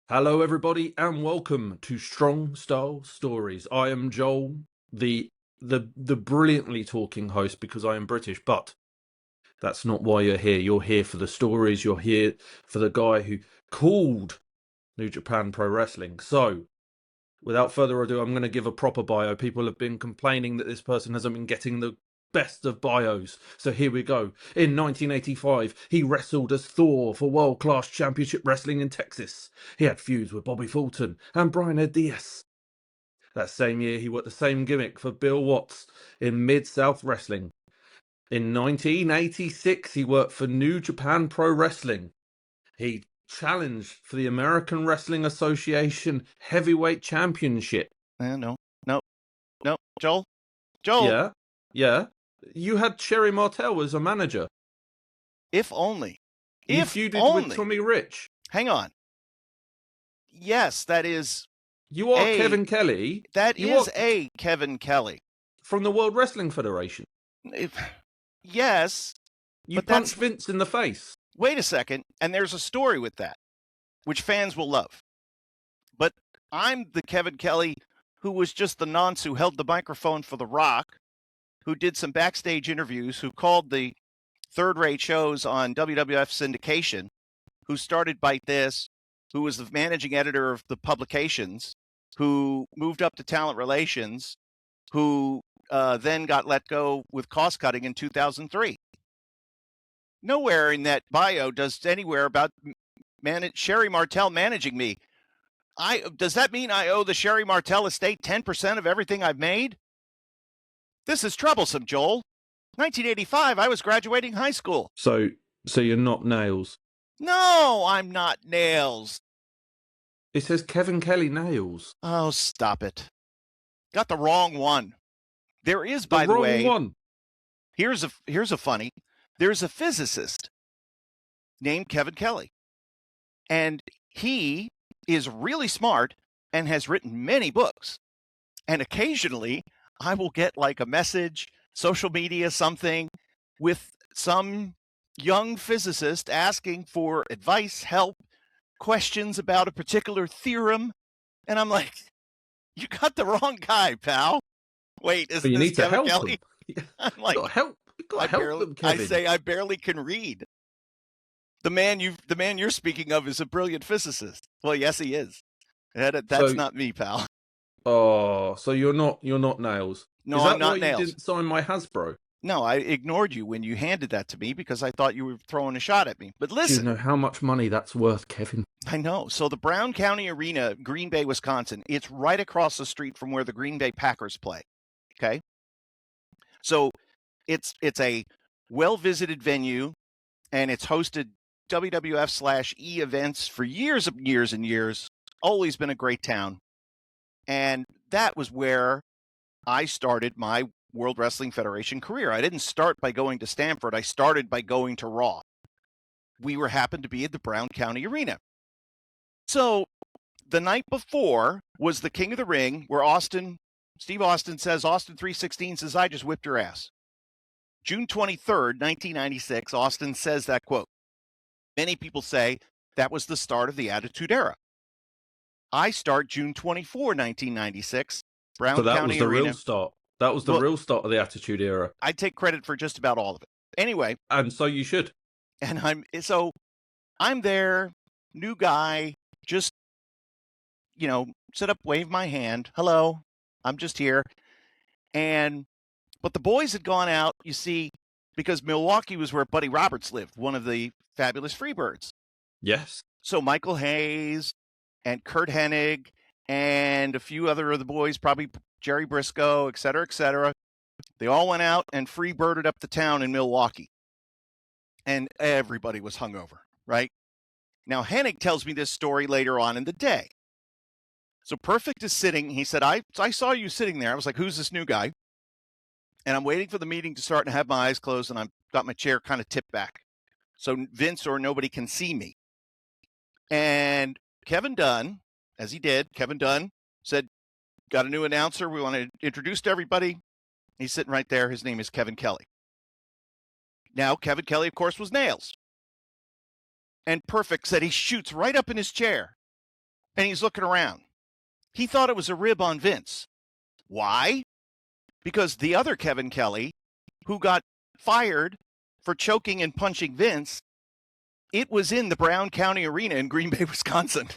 Hello, everybody, and welcome to Strong Style Stories. I am Joel, the brilliantly talking host because I am British, but that's not why you're here. You're here for the stories. You're here for the guy who called New Japan Pro Wrestling. So, without further ado, I'm going to give a proper bio. People have been complaining that this person hasn't been getting the best of bios. So here we go. In 1985, he wrestled as Thor for World Class Championship Wrestling in Texas. He had feuds with Bobby Fulton and Brian Diaz. That same year, he worked the same gimmick for Bill Watts in Mid-South Wrestling. In 1986, he worked for New Japan Pro Wrestling. He challenged for the American Wrestling Association Heavyweight Championship. No, Joel. Yeah. You had Sherry Martel as a manager. If only. You If feuded only. with Tommy Rich. Hang on. Yes, that is. You are Kevin Kelly. That is a Kevin Kelly from the World Wrestling Federation. Yes. You punched Vince in the face. Wait a second, and there's a story with that, which fans will love. But I'm the Kevin Kelly who was just the nonce who held the microphone for The Rock, who did some backstage interviews, who called the third-rate shows on WWF syndication, who started Bite This, who was the managing editor of the publications, who moved up to talent relations, who then got let go with cost-cutting in 2003. Nowhere in that bio does anywhere about Sherry Martel managing me. Does that mean I owe the Sherry Martel estate 10% of everything I've made? This is troublesome, Joel. 1985, I was graduating high school. So you're not Nails? No, I'm not Nails. It says Kevin Kelly Nails. Oh, stop it. Got the wrong one. There is, by the way, one. Here's a funny. There's a physicist named Kevin Kelly. And he is really smart and has written many books. And occasionally I will get like a message, social media, something with some young physicist asking for advice, help, questions about a particular theorem. And I'm like, you got the wrong guy, pal. Wait, is this Kevin Kelly? I'm like, help. I say I barely can read. The man you're speaking of is a brilliant physicist. Well, yes, he is. That's not me, pal. Oh, so you're not Nails? No, I'm not Nails. You didn't sign my Hasbro? No, I ignored you when you handed that to me because I thought you were throwing a shot at me. But listen, do you know how much money that's worth, Kevin? I know. So the Brown County Arena, Green Bay, Wisconsin, it's right across the street from where the Green Bay Packers play. Okay, so it's a well-visited venue, and it's hosted WWF/E events for years and years and years. Always been a great town. And that was where I started my World Wrestling Federation career. I didn't start by going to Stanford. I started by going to Raw. We happened to be at the Brown County Arena. So the night before was the King of the Ring, where Steve Austin says, Austin 316 says, I just whipped your ass. June 23rd, 1996, Austin says that quote. Many people say that was the start of the Attitude Era. I start June 24, 1996, Brown County Arena. So that was the real start. That was the real start of the Attitude Era. I take credit for just about all of it. Anyway. And so you should. And I'm there, new guy, just, sit up, wave my hand. Hello, I'm just here. But the boys had gone out, you see, because Milwaukee was where Buddy Roberts lived, one of the fabulous Freebirds. Yes. So Michael Hayes and Kurt Hennig and a few other of the boys, probably Jerry Briscoe, et cetera, they all went out and freebirded up the town in Milwaukee. And everybody was hungover, right? Now, Hennig tells me this story later on in the day. So Perfect is sitting. He said, I saw you sitting there. I was like, who's this new guy? And I'm waiting for the meeting to start and I have my eyes closed and I've got my chair kind of tipped back so Vince or nobody can see me. And Kevin Dunn, as he did, Kevin Dunn said, got a new announcer. We want to introduce to everybody. He's sitting right there. His name is Kevin Kelly. Now, Kevin Kelly, of course, was Nails. And Perfect said he shoots right up in his chair. and he's looking around. He thought it was a rib on Vince. Why? Because the other Kevin Kelly, who got fired for choking and punching Vince, it was in the Brown County Arena in Green Bay, Wisconsin.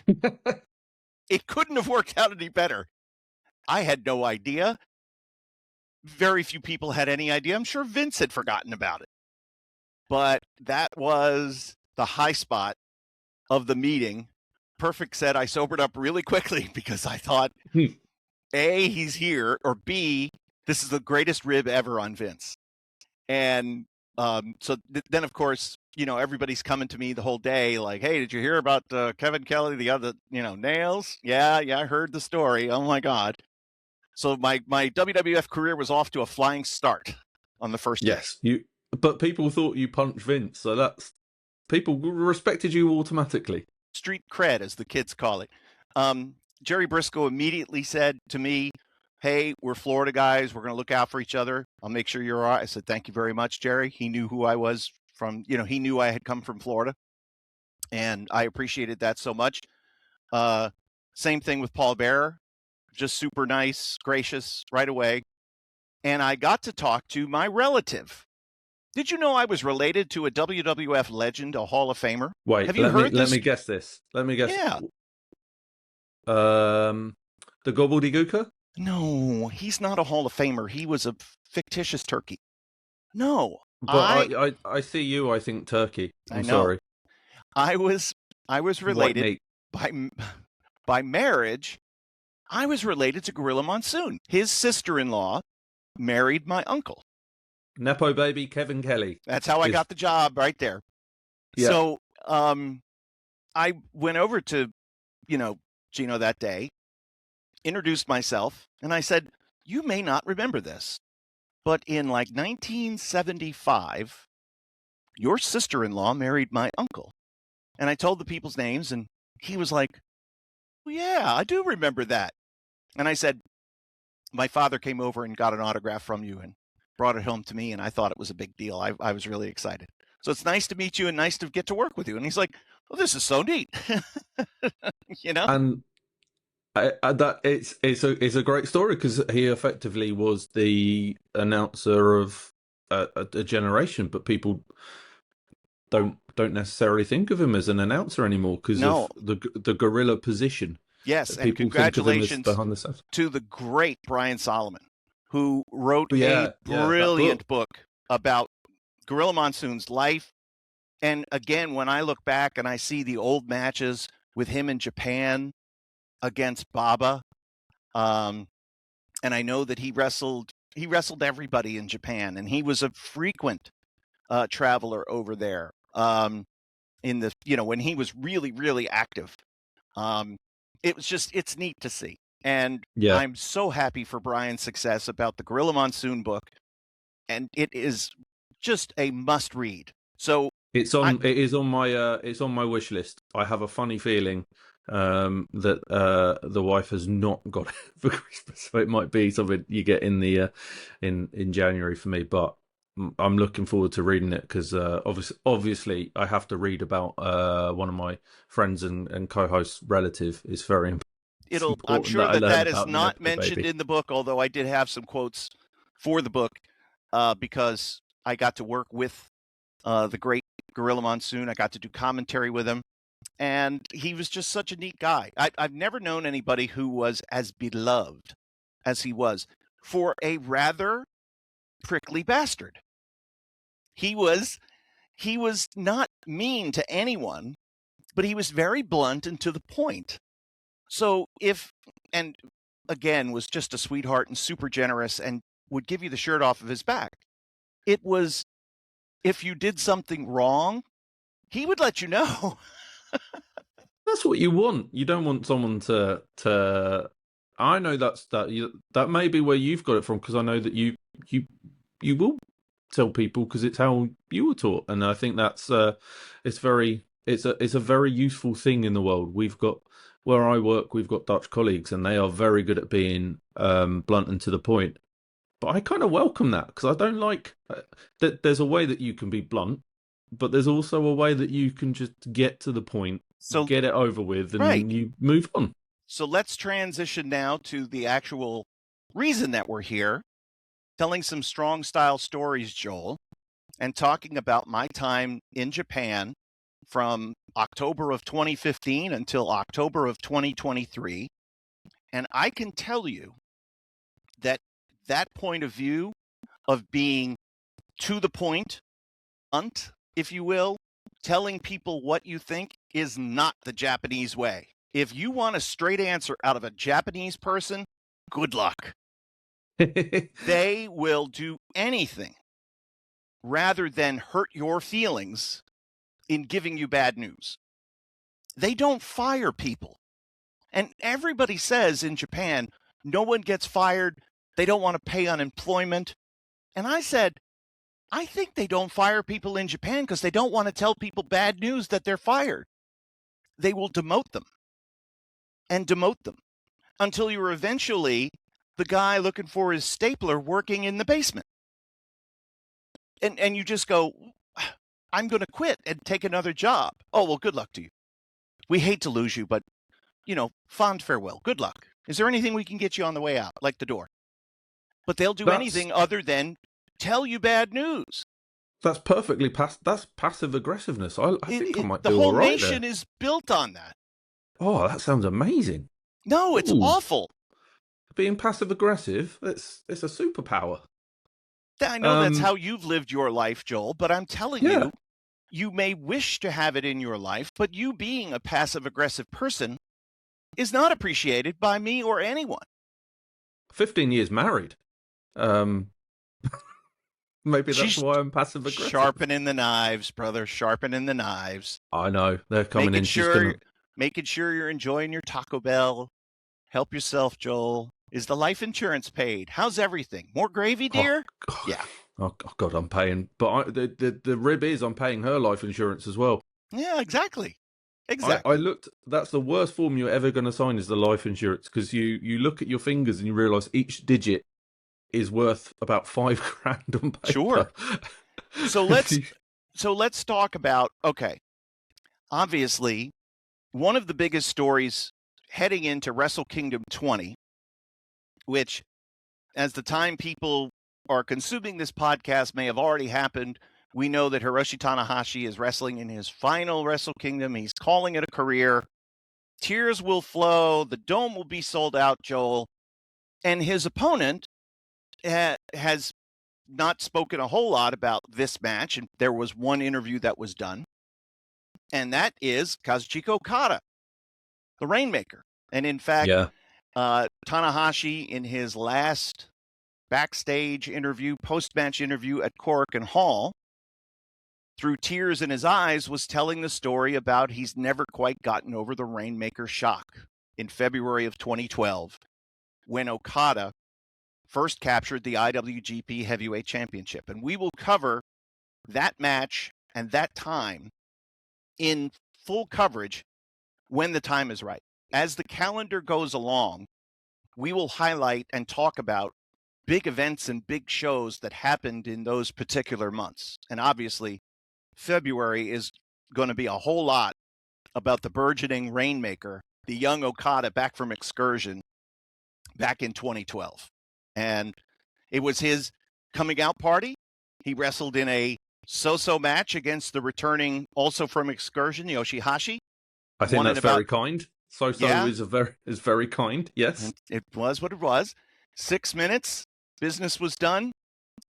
It couldn't have worked out any better. I had no idea. Very few people had any idea. I'm sure Vince had forgotten about it. But that was the high spot of the meeting. Perfect said I sobered up really quickly because I thought, A, he's here, or B, this is the greatest rib ever on Vince. And then, of course, everybody's coming to me the whole day like, hey, did you hear about Kevin Kelly, the other, nails? Yeah, I heard the story. Oh, my God. So my WWF career was off to a flying start on the first day. Yes, but people thought you punched Vince, so that's people respected you automatically. Street cred, as the kids call it. Jerry Briscoe immediately said to me, hey, we're Florida guys. We're going to look out for each other. I'll make sure you're all right. I said, thank you very much, Jerry. He knew who I was from, he knew I had come from Florida. And I appreciated that so much. Same thing with Paul Bearer. Just super nice, gracious right away. And I got to talk to my relative. Did you know I was related to a WWF legend, a Hall of Famer? Wait, have you heard this? Let me guess this. Yeah. The Gobbledygooker? No, he's not a Hall of Famer. He was a fictitious turkey. No. But I see you, I think turkey. I'm sorry. I was related by marriage. I was related to Gorilla Monsoon. His sister-in-law married my uncle. Nepo baby Kevin Kelly. That's how I got the job right there. Yeah. So I went over to, Gino that day, introduced myself, and I said, you may not remember this, but in like 1975, your sister-in-law married my uncle. And I told the people's names, and he was like, well, yeah, I do remember that. And I said, my father came over and got an autograph from you and brought it home to me, and I thought it was a big deal. I was really excited. So it's nice to meet you and nice to get to work with you. And he's like, well, this is so neat. And that it's a great story because he effectively was the announcer of a generation, but people don't necessarily think of him as an announcer anymore because of the gorilla position. Yes, and congratulations to the great Brian Solomon, who wrote a brilliant book about Gorilla Monsoon's life. And again, when I look back and I see the old matches with him in Japan against Baba, and I know that he wrestled everybody in Japan, and he was a frequent traveler over there in the when he was really, really active. It's neat to see. And I'm so happy for Brian's success about the Gorilla Monsoon book. And it is just a must read. So it is on my wish list. I have a funny feeling that the wife has not got it for Christmas. So it might be something you get in the in January for me, but I'm looking forward to reading it because obviously I have to read about one of my friends and co-host's relative is very important. I'm sure that is not mentioned in the book, although I did have some quotes for the book because I got to work with the great Gorilla Monsoon. I got to do commentary with him, and he was just such a neat guy. I've never known anybody who was as beloved as he was for a rather prickly bastard. He was not mean to anyone, but he was very blunt and to the point. So and again, was just a sweetheart and super generous and would give you the shirt off of his back. It was, if you did something wrong, he would let you know. That's what you want. You don't want someone to I know that may be where you've got it from because I know that you will tell people because it's how you were taught, and I think that's it's a very useful thing in the world. We've got where I work, we've got Dutch colleagues, and they are very good at being blunt and to the point. But I kind of welcome that because I don't like that. There's a way that you can be blunt, but there's also a way that you can just get to the point So get it over with, right. and you move on. So let's transition now to the actual reason that we're here, telling some strong style stories, Joel, and talking about my time in Japan from October of 2015 until October of 2023. And I can tell you that that point of view of being to the point, if you will, telling people what you think is not the Japanese way. If you want a straight answer out of a Japanese person, good luck. They will do anything rather than hurt your feelings in giving you bad news. They don't fire people. And everybody says in Japan, no one gets fired. They don't want to pay unemployment. And I said, I think they don't fire people in Japan because they don't want to tell people bad news that they're fired. They will demote them and demote them until you're eventually the guy looking for his stapler working in the basement. And you just go, I'm going to quit and take another job. Oh, well, good luck to you. We hate to lose you, but, fond farewell. Good luck. Is there anything we can get you on the way out, like the door? But they'll do anything other than tell you bad news. That's perfectly that's passive aggressiveness. I think I might do all right there. The whole nation is built on that. Oh, that sounds amazing. No, it's awful. Being passive aggressive, it's a superpower. I know that's how you've lived your life, Joel, but I'm telling you, you may wish to have it in your life, but you being a passive aggressive person is not appreciated by me or anyone. 15 years married. Maybe that's why I'm passive aggressive. Sharpening the knives, brother. Sharpening the knives. I know. They're coming Making sure you're enjoying your Taco Bell. Help yourself, Joel. Is the life insurance paid? How's everything? More gravy, dear? Oh, yeah. Oh, God, I'm paying. But the rib is I'm paying her life insurance as well. Yeah, exactly. Exactly. I looked. That's the worst form you're ever going to sign is the life insurance, because you look at your fingers and you realise each digit is worth about $5,000 on paper. Sure. So let's talk about, okay, obviously, one of the biggest stories heading into Wrestle Kingdom 20, which, as the time people are consuming this podcast may have already happened, we know that Hiroshi Tanahashi is wrestling in his final Wrestle Kingdom. He's calling it a career. Tears will flow. The dome will be sold out, Joel. And his opponent has not spoken a whole lot about this match. And there was one interview that was done. And that is Kazuchika Okada, the Rainmaker. And in fact, Tanahashi, in his last backstage interview, post-match interview at Korakuen Hall, through tears in his eyes, was telling the story about he's never quite gotten over the Rainmaker shock in February of 2012, when Okada first captured the IWGP Heavyweight Championship. And we will cover that match and that time in full coverage when the time is right. As the calendar goes along, we will highlight and talk about big events and big shows that happened in those particular months. And obviously, February is going to be a whole lot about the burgeoning Rainmaker, the young Okada back from excursion back in 2012. And it was his coming out party. He wrestled in a so-so match against the returning, also from excursion, Yoshihashi. I think that's very kind. So-so is very kind, yes. It was what it was. 6 minutes, business was done.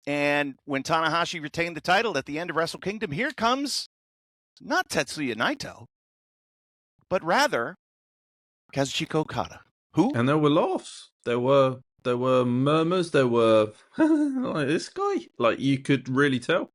And when Tanahashi retained the title at the end of Wrestle Kingdom, here comes not Tetsuya Naito, but rather Kazuchika Okada. Who? And there were laughs. There were murmurs. There were like this guy. Like, you could really tell.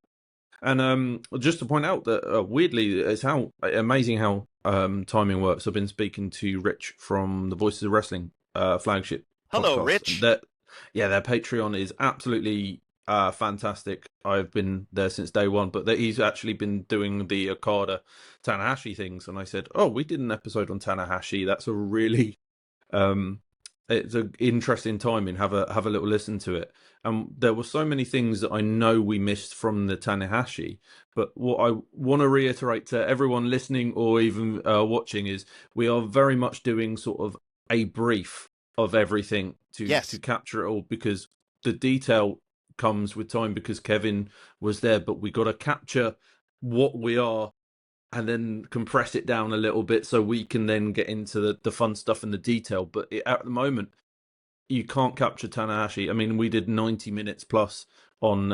And just to point out that weirdly, it's how amazing how timing works. I've been speaking to Rich from the Voices of Wrestling flagship. Hello, podcast. Rich. Their Patreon is absolutely fantastic. I've been there since day one, but he's actually been doing the Okada Tanahashi things. And I said, oh, we did an episode on Tanahashi. That's a really It's an interesting timing. Have a little listen to it. And there were so many things that I know we missed from the Tanahashi. But what I want to reiterate to everyone listening or even watching is we are very much doing sort of a brief of everything Yes. to capture it all, because the detail comes with time, because Kevin was there. But we got to capture what we are and then compress it down a little bit so we can then get into the fun stuff and the detail. But at the moment, you can't capture Tanahashi. I mean, we did 90 minutes plus on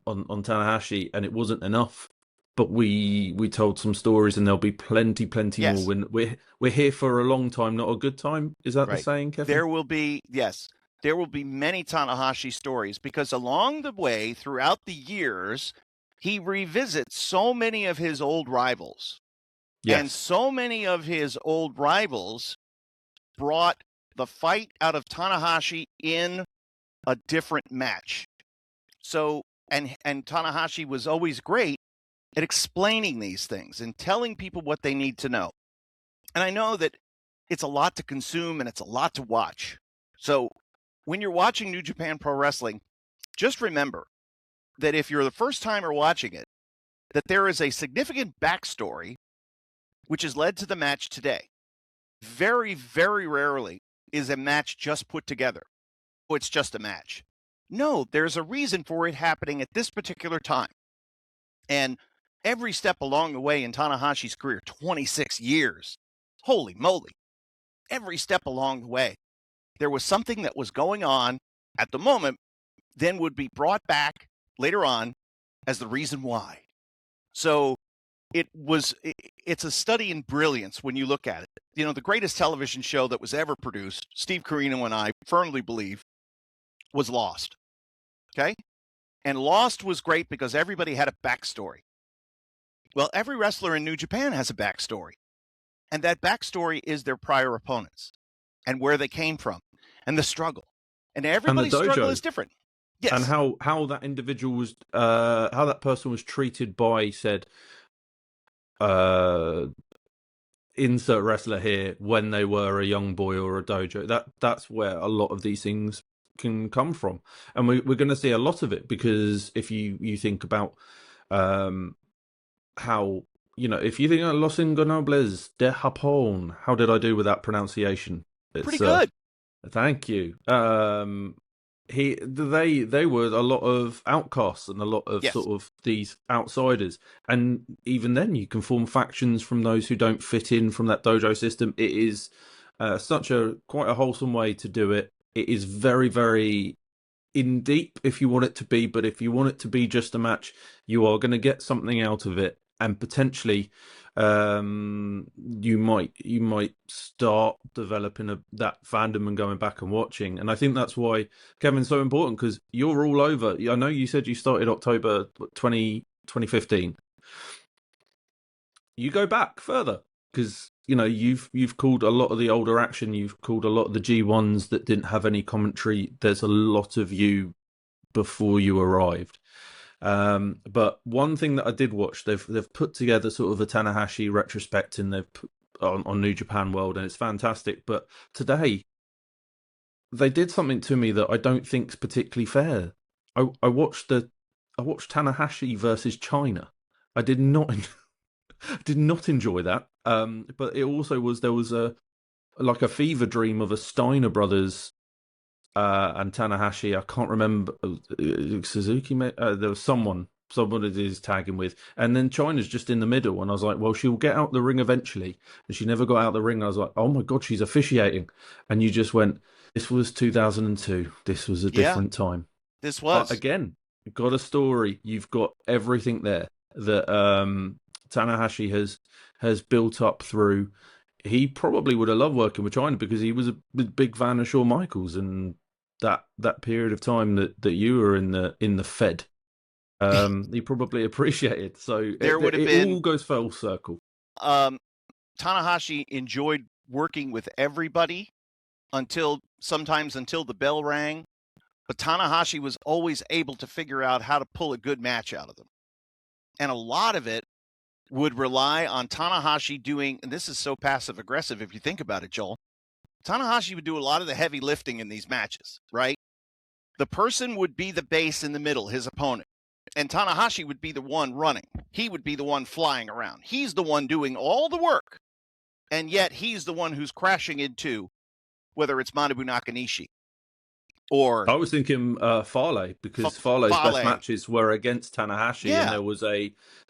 Tanahashi, and it wasn't enough. But we told some stories, and there'll be plenty more. Yes. When we're here for a long time, not a good time. Is that the Right. saying, Kevin? There will be, yes, there will be many Tanahashi stories, because along the way, throughout the years, he revisits so many of his old rivals. And Yes. so many of his old rivals brought the fight out of Tanahashi in a different match. So, and Tanahashi was always great at explaining these things and telling people what they need to know. And I know that it's a lot to consume and it's a lot to watch. So when you're watching New Japan Pro Wrestling, just remember that if you're the first timer watching it, that there is a significant backstory which has led to the match today. Very, very rarely is a match just put together. Oh, it's just a match. No, there's a reason for it happening at this particular time. And every step along the way in Tanahashi's career, 26 years, holy moly, every step along the way, there was something that was going on at the moment, then would be brought back later on as the reason why. So it's a study in brilliance when you look at it. You know, the greatest television show that was ever produced, Steve Carino and I firmly believe, was Lost. Okay? And Lost was great because everybody had a backstory. Well, every wrestler in New Japan has a backstory. And that backstory is their prior opponents and where they came from and the struggle. And everybody's struggle is different. Yes. And how that individual was, how that person was treated by said, insert wrestler here, when they were a young boy or a dojo. That's where a lot of these things can come from, and we're going to see a lot of it, because if you think about how, you know, if you think of Los Ingobernables de Japón, how did I do with that pronunciation? It's pretty good. Thank you. They were a lot of outcasts and a lot of Yes. sort of these outsiders, and even then you can form factions from those who don't fit in from that dojo system. It is such a quite a wholesome way to do it. It is very, very in deep if you want it to be, but if you want it to be just a match, you are going to get something out of it, and potentially you might start developing that fandom and going back and watching. And I think that's why Kevin's so important, because you're all over. I know you said you started October 2015. You go back further, because you know you've called a lot of the older action, you've called a lot of the G1s that didn't have any commentary. There's a lot of you before you arrived. But one thing that I did watch, they've put together sort of a Tanahashi retrospect, and they've put on New Japan World, and it's fantastic. But today they did something to me that I don't think's particularly fair. I watched Tanahashi versus China. I did not did not enjoy that. But it also there was a fever dream of a Steiner brothers and Tanahashi. I can't remember, Suzuki. There was someone that is tagging with, and then China's just in the middle. And I was like, well, she'll get out the ring eventually, and she never got out the ring. And I was like, oh my god, she's officiating. And you just went, this was 2002. This was a different time. This was again. You've got a story. You've got everything there that Tanahashi has built up through. He probably would have loved working with China, because he was a big fan of Shawn Michaels, and that period of time that you were in the Fed, he probably appreciated. So it all goes full circle. Tanahashi enjoyed working with everybody until the bell rang, but Tanahashi was always able to figure out how to pull a good match out of them, and a lot of it would rely on Tanahashi doing, and this is so passive aggressive if you think about it, Joel, Tanahashi would do a lot of the heavy lifting in these matches, right? The person would be the base in the middle, his opponent. And Tanahashi would be the one running. He would be the one flying around. He's the one doing all the work. And yet he's the one who's crashing into, whether it's Manabu Nakanishi or I was thinking Fale, because Fale's Fale. best matches were against Tanahashi, Yeah. and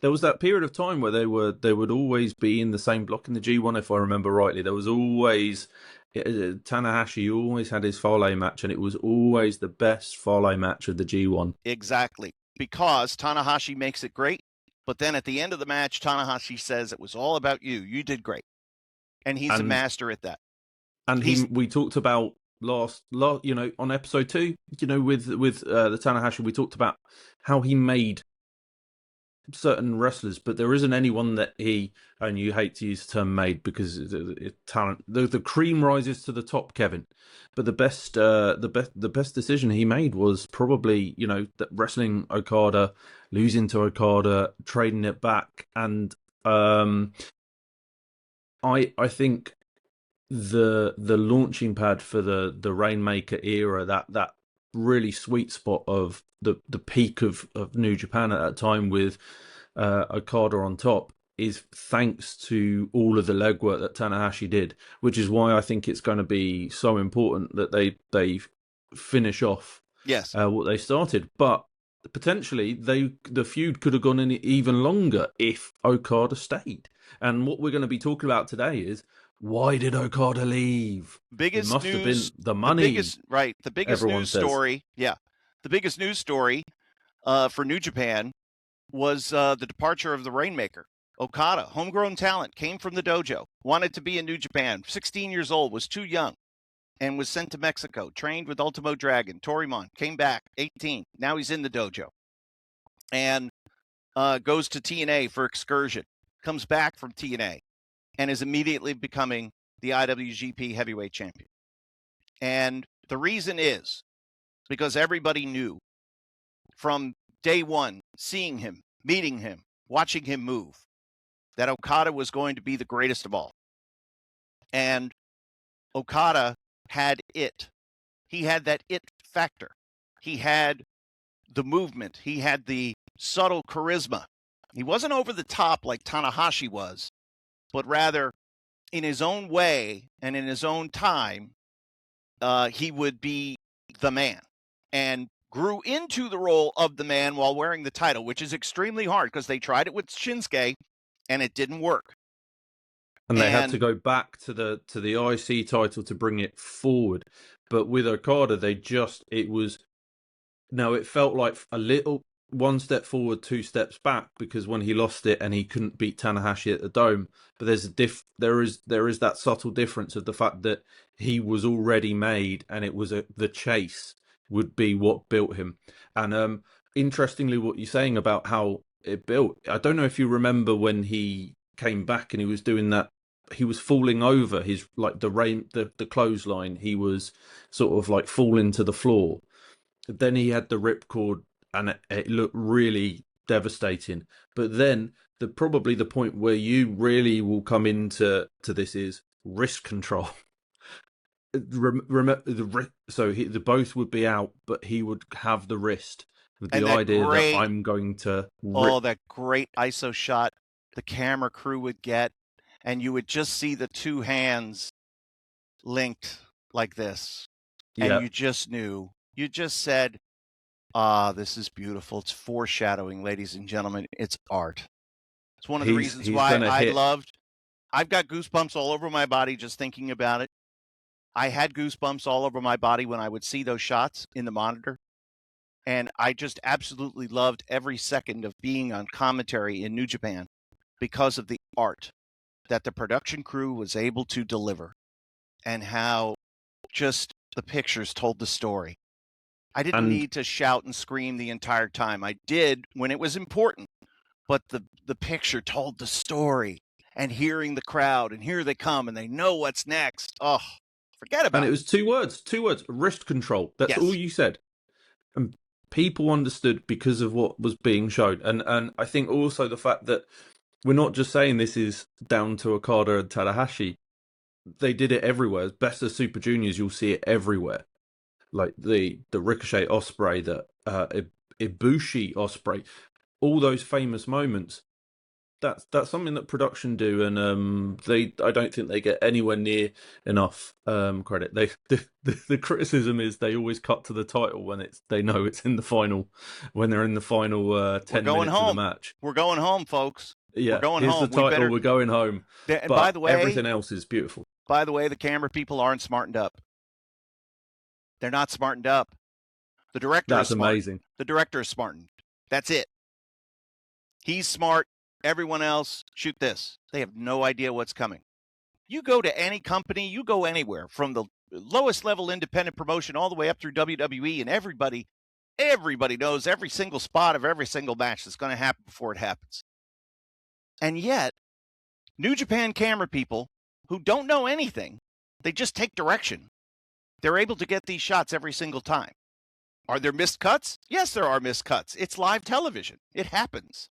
there was that period of time where they would always be in the same block in the G1, if I remember rightly. There was always Tanahashi always had his Fale match, and it was always the best Fale match of the G1. Exactly, because Tanahashi makes it great, but then at the end of the match, Tanahashi says it was all about you. You did great, and he's a master at that. And we talked about last, on episode 2, with the Tanahashi, we talked about how he made certain wrestlers, but there isn't anyone that he, and you hate to use the term made because talent, the cream rises to the top, Kevin. But the best decision he made was probably, that wrestling Okada, losing to Okada, trading it back, and I think the launching pad for the Rainmaker era, that really sweet spot of the peak of New Japan at that time with Okada on top, is thanks to all of the legwork that Tanahashi did, which is why I think it's going to be so important that they finish off what they started. But potentially the feud could have gone in even longer if Okada stayed. And what we're going to be talking about today is, why did Okada leave? Biggest it must news, have been the money. The biggest news story. Yeah. The biggest news story for New Japan was the departure of the Rainmaker. Okada, homegrown talent, came from the dojo, wanted to be in New Japan, 16 years old, was too young, and was sent to Mexico, trained with Ultimo Dragon, Torimon, came back, 18. Now he's in the dojo. And goes to TNA for excursion, comes back from TNA, and is immediately becoming the IWGP Heavyweight Champion. And the reason is because everybody knew from day one, seeing him, meeting him, watching him move, that Okada was going to be the greatest of all. And Okada had it. He had that it factor. He had the movement. He had the subtle charisma. He wasn't over the top like Tanahashi was, but rather in his own way and in his own time, he would be the man, and grew into the role of the man while wearing the title, which is extremely hard because they tried it with Shinsuke and it didn't work. And they had to go back to the IC title to bring it forward. But with Okada, it felt like a little one step forward, 2 steps back, because when he lost it and he couldn't beat Tanahashi at the Dome, but there is that subtle difference of the fact that he was already made, and it was the chase would be what built him. And interestingly, what you're saying about how it built, I don't know if you remember when he came back and he was doing that, he was falling over his, like, the clothesline, he was sort of like falling to the floor. Then he had the ripcord, and it looked really devastating. But then probably the point where you really will come into this is wrist control. Remember, the both would be out, but he would have the wrist. With the idea that I'm going to that great ISO shot the camera crew would get, and you would just see the two hands linked like this, and you just knew. You just said, this is beautiful. It's foreshadowing, ladies and gentlemen. It's art. It's one of the reasons why I've got goosebumps all over my body just thinking about it. I had goosebumps all over my body when I would see those shots in the monitor. And I just absolutely loved every second of being on commentary in New Japan because of the art that the production crew was able to deliver, and how just the pictures told the story. I didn't need to shout and scream the entire time. I did when it was important, but the picture told the story, and hearing the crowd, and here they come, and they know what's next. Oh, forget about it. And it was two words, wrist control. That's all you said. And people understood because of what was being shown. And I think also the fact that we're not just saying this is down to Okada and Tanahashi. they did it everywhere. Best of Super Juniors, you'll see it everywhere. Like the Ricochet Osprey, the Ibushi Osprey, all those famous moments. That's something that production do, and I don't think they get anywhere near enough credit. The criticism is they always cut to the title when they know it's in the final, when they're in the final 10 minutes home. of the match. We're going home, folks. Yeah, we're going here's home. the title. We're going home. And but by the way, everything else is beautiful. By the way, the camera people aren't smartened up. They're not smartened up. The director That's is smart. amazing. The director is smartened. That's it. He's smart. Everyone else, shoot this. They have no idea what's coming. You go to any company, you go anywhere, from the lowest level independent promotion all the way up through WWE, and everybody knows every single spot of every single match that's going to happen before it happens. And yet, New Japan camera people who don't know anything, they just take direction. They're able to get these shots every single time. Are there missed cuts? Yes, there are missed cuts. It's live television. It happens.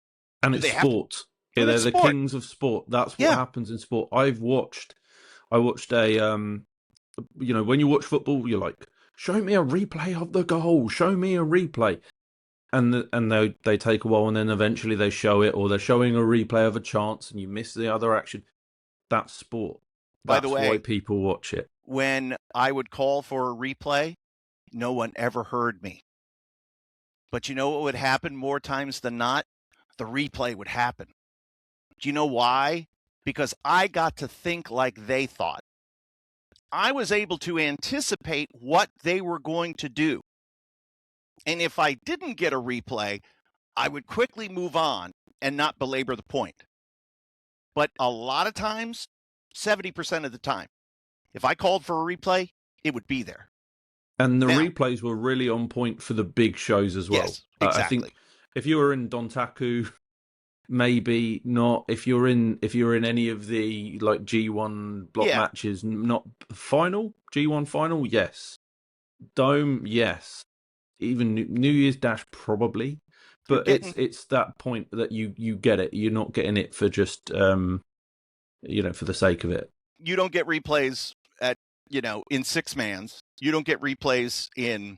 And it's sport. Yeah, they're the kings of sport. That's what happens in sport. I watched a, when you watch football, you're like, show me a replay of the goal. Show me a replay. And they take a while, and then eventually they show it, or they're showing a replay of a chance, and you miss the other action. That's sport. That's By the way, why people watch it. When I would call for a replay, no one ever heard me. But you know what would happen more times than not? The replay would happen. Do you know why? Because I got to think like they thought. I was able to anticipate what they were going to do. And if I didn't get a replay, I would quickly move on and not belabor the point. But a lot of times, 70% of the time, if I called for a replay, it would be there. And the replays were really on point for the big shows as well. Yes, exactly. I think if you were in Dontaku, maybe not. If you're in any of the like G1 block matches, not final G1 final, yes. Dome, yes. Even New Year's Dash, probably. But it's that point that you get it. You're not getting it for just for the sake of it. You don't get replays at in six mans. You don't get replays in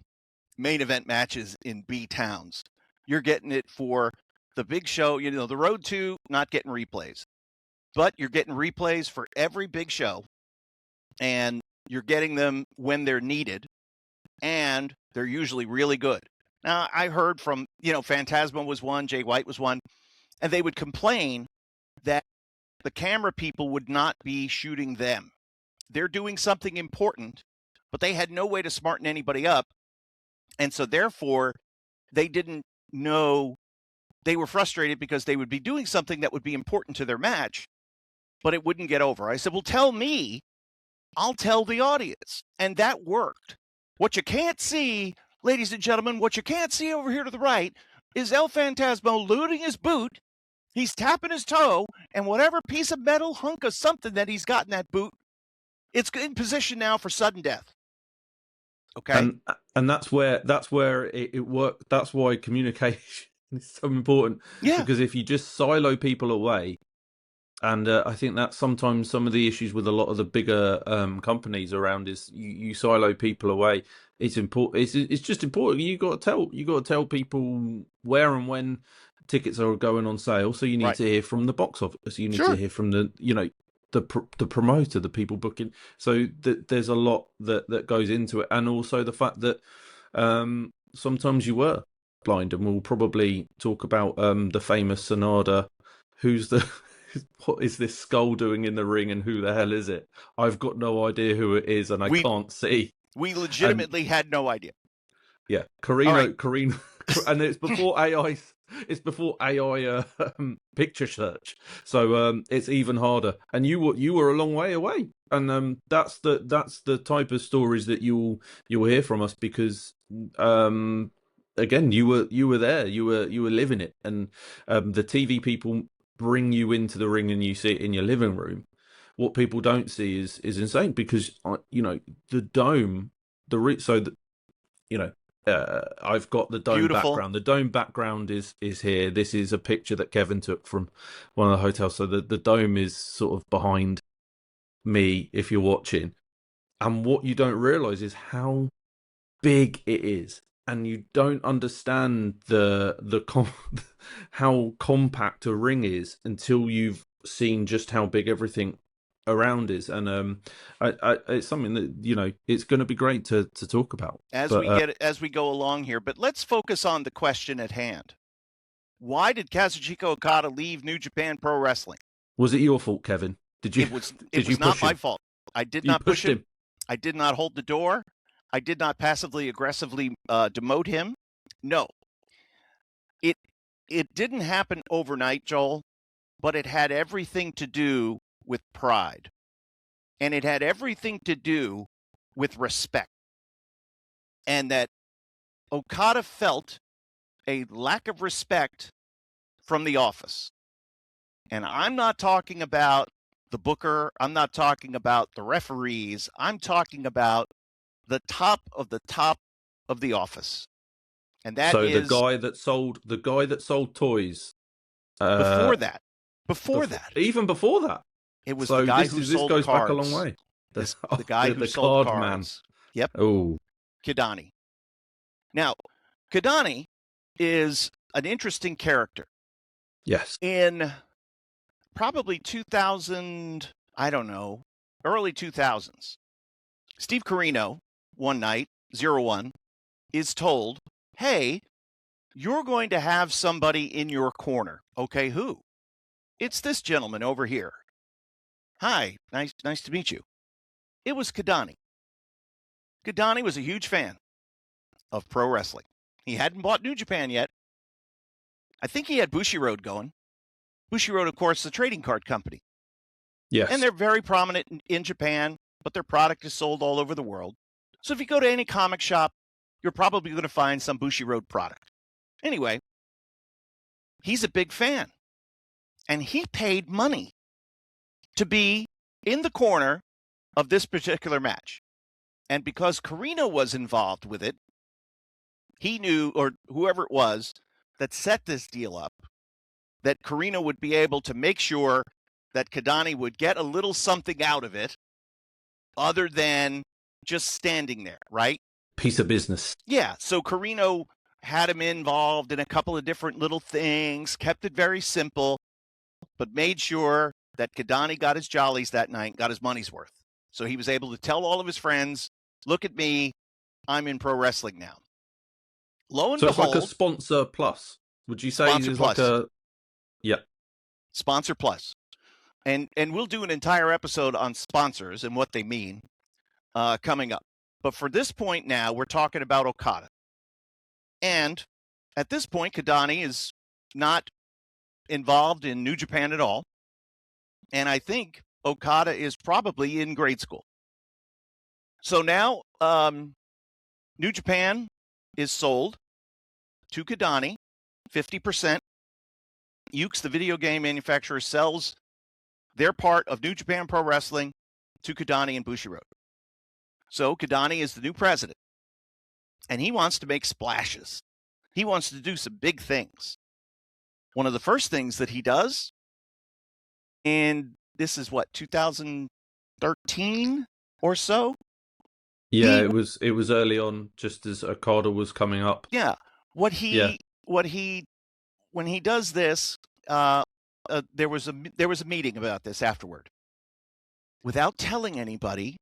main event matches in B towns. You're getting it for the big show. The Road to not getting replays, but you're getting replays for every big show, and you're getting them when they're needed, and they're usually really good. Now, I heard from, Phantasma was one, Jay White was one, and they would complain that the camera people would not be shooting them. They're doing something important, but they had no way to smarten anybody up. And so therefore, they didn't know. They were frustrated because they would be doing something that would be important to their match, but it wouldn't get over. I said, well, tell me, I'll tell the audience. And that worked. What you can't see, ladies and gentlemen, what you can't see over here to the right is El Phantasmo looting his boot. He's tapping his toe, and whatever piece of metal, hunk of something that he's got in that boot, it's in position now for sudden death. Okay. And that's where it worked. That's why communication is so important. Yeah. Because if you just silo people away, and I think that's sometimes some of the issues with a lot of the bigger companies around is you silo people away. It's important. It's just important. You got to tell people where and when tickets are going on sale. So you need to hear from the box office. You need to hear from the the promoter, the people booking. So there's a lot that goes into it, and also the fact that sometimes you were blind, and we'll probably talk about the famous Sonada, who's the what is this skull doing in the ring, and who the hell is it? I've got no idea who it is, and I can't see. We legitimately had no idea. Yeah, Carino, and it's before AI. It's before AI picture search, so it's even harder. And you were a long way away, and that's the type of stories that you'll hear from us, because again, you were there, you were living it, and the TV people bring you into the ring and you see it in your living room. What people don't see is insane, because the dome, I've got the dome background. The dome background is here. This is a picture that Kevin took from one of the hotels. So the dome is sort of behind me if you're watching. And what you don't realize is how big it is, and you don't understand how compact a ring is until you've seen just how big everything around is. And it's something that it's going to be great to talk about as we go along here. But let's focus on the question at hand. Why did Kazuchika Okada leave New Japan Pro Wrestling? Was it your fault, Kevin? Did you? It was not my fault. I did not push him. I did not hold the door. I did not passively aggressively demote him. No. It didn't happen overnight, Joel, but it had everything to do with pride. And it had everything to do with respect. And that Okada felt a lack of respect from the office. And I'm not talking about the booker. I'm not talking about the referees. I'm talking about the top of the office. And that is the guy that sold toys. Before that. Even before that. It was the guy who sold cards. This goes back a long way. The guy who sold cards. Man. Yep. Oh. Kidani. Now, Kidani is an interesting character. Yes. In probably 2000, I don't know, early 2000s, Steve Corino, one night, 01, is told, hey, you're going to have somebody in your corner. Okay, who? It's this gentleman over here. Hi, nice to meet you. It was Kidani. Kidani was a huge fan of pro wrestling. He hadn't bought New Japan yet. I think he had Bushiroad going. Bushiroad, of course, the trading card company. Yes. And they're very prominent in Japan, but their product is sold all over the world. So if you go to any comic shop, you're probably going to find some Bushiroad product. Anyway, he's a big fan. And he paid money to be in the corner of this particular match. And because Corino was involved with it, he knew, or whoever it was that set this deal up, that Corino would be able to make sure that Kidani would get a little something out of it other than just standing there, right? Piece of business. Yeah, so Corino had him involved in a couple of different little things, kept it very simple, but made sure that Kidani got his jollies that night, got his money's worth. So he was able to tell all of his friends, look at me, I'm in pro wrestling now. Lo and behold. It's like a sponsor plus. Would you say Sponsor it's plus. like a... Yeah. Sponsor plus. And we'll do an entire episode on sponsors and what they mean coming up. But for this point now, we're talking about Okada. And at this point, Kidani is not involved in New Japan at all. And I think Okada is probably in grade school. So now New Japan is sold to Kidani, 50%. Yuke's, the video game manufacturer, sells their part of New Japan Pro Wrestling to Kidani and Bushiroad. So Kidani is the new president. And he wants to make splashes. He wants to do some big things. One of the first things that he does, and this is what, 2013 or so? Yeah, it was early on, just as Okada was coming up. Yeah. When he does this, there was a meeting about this afterward. Without telling anybody,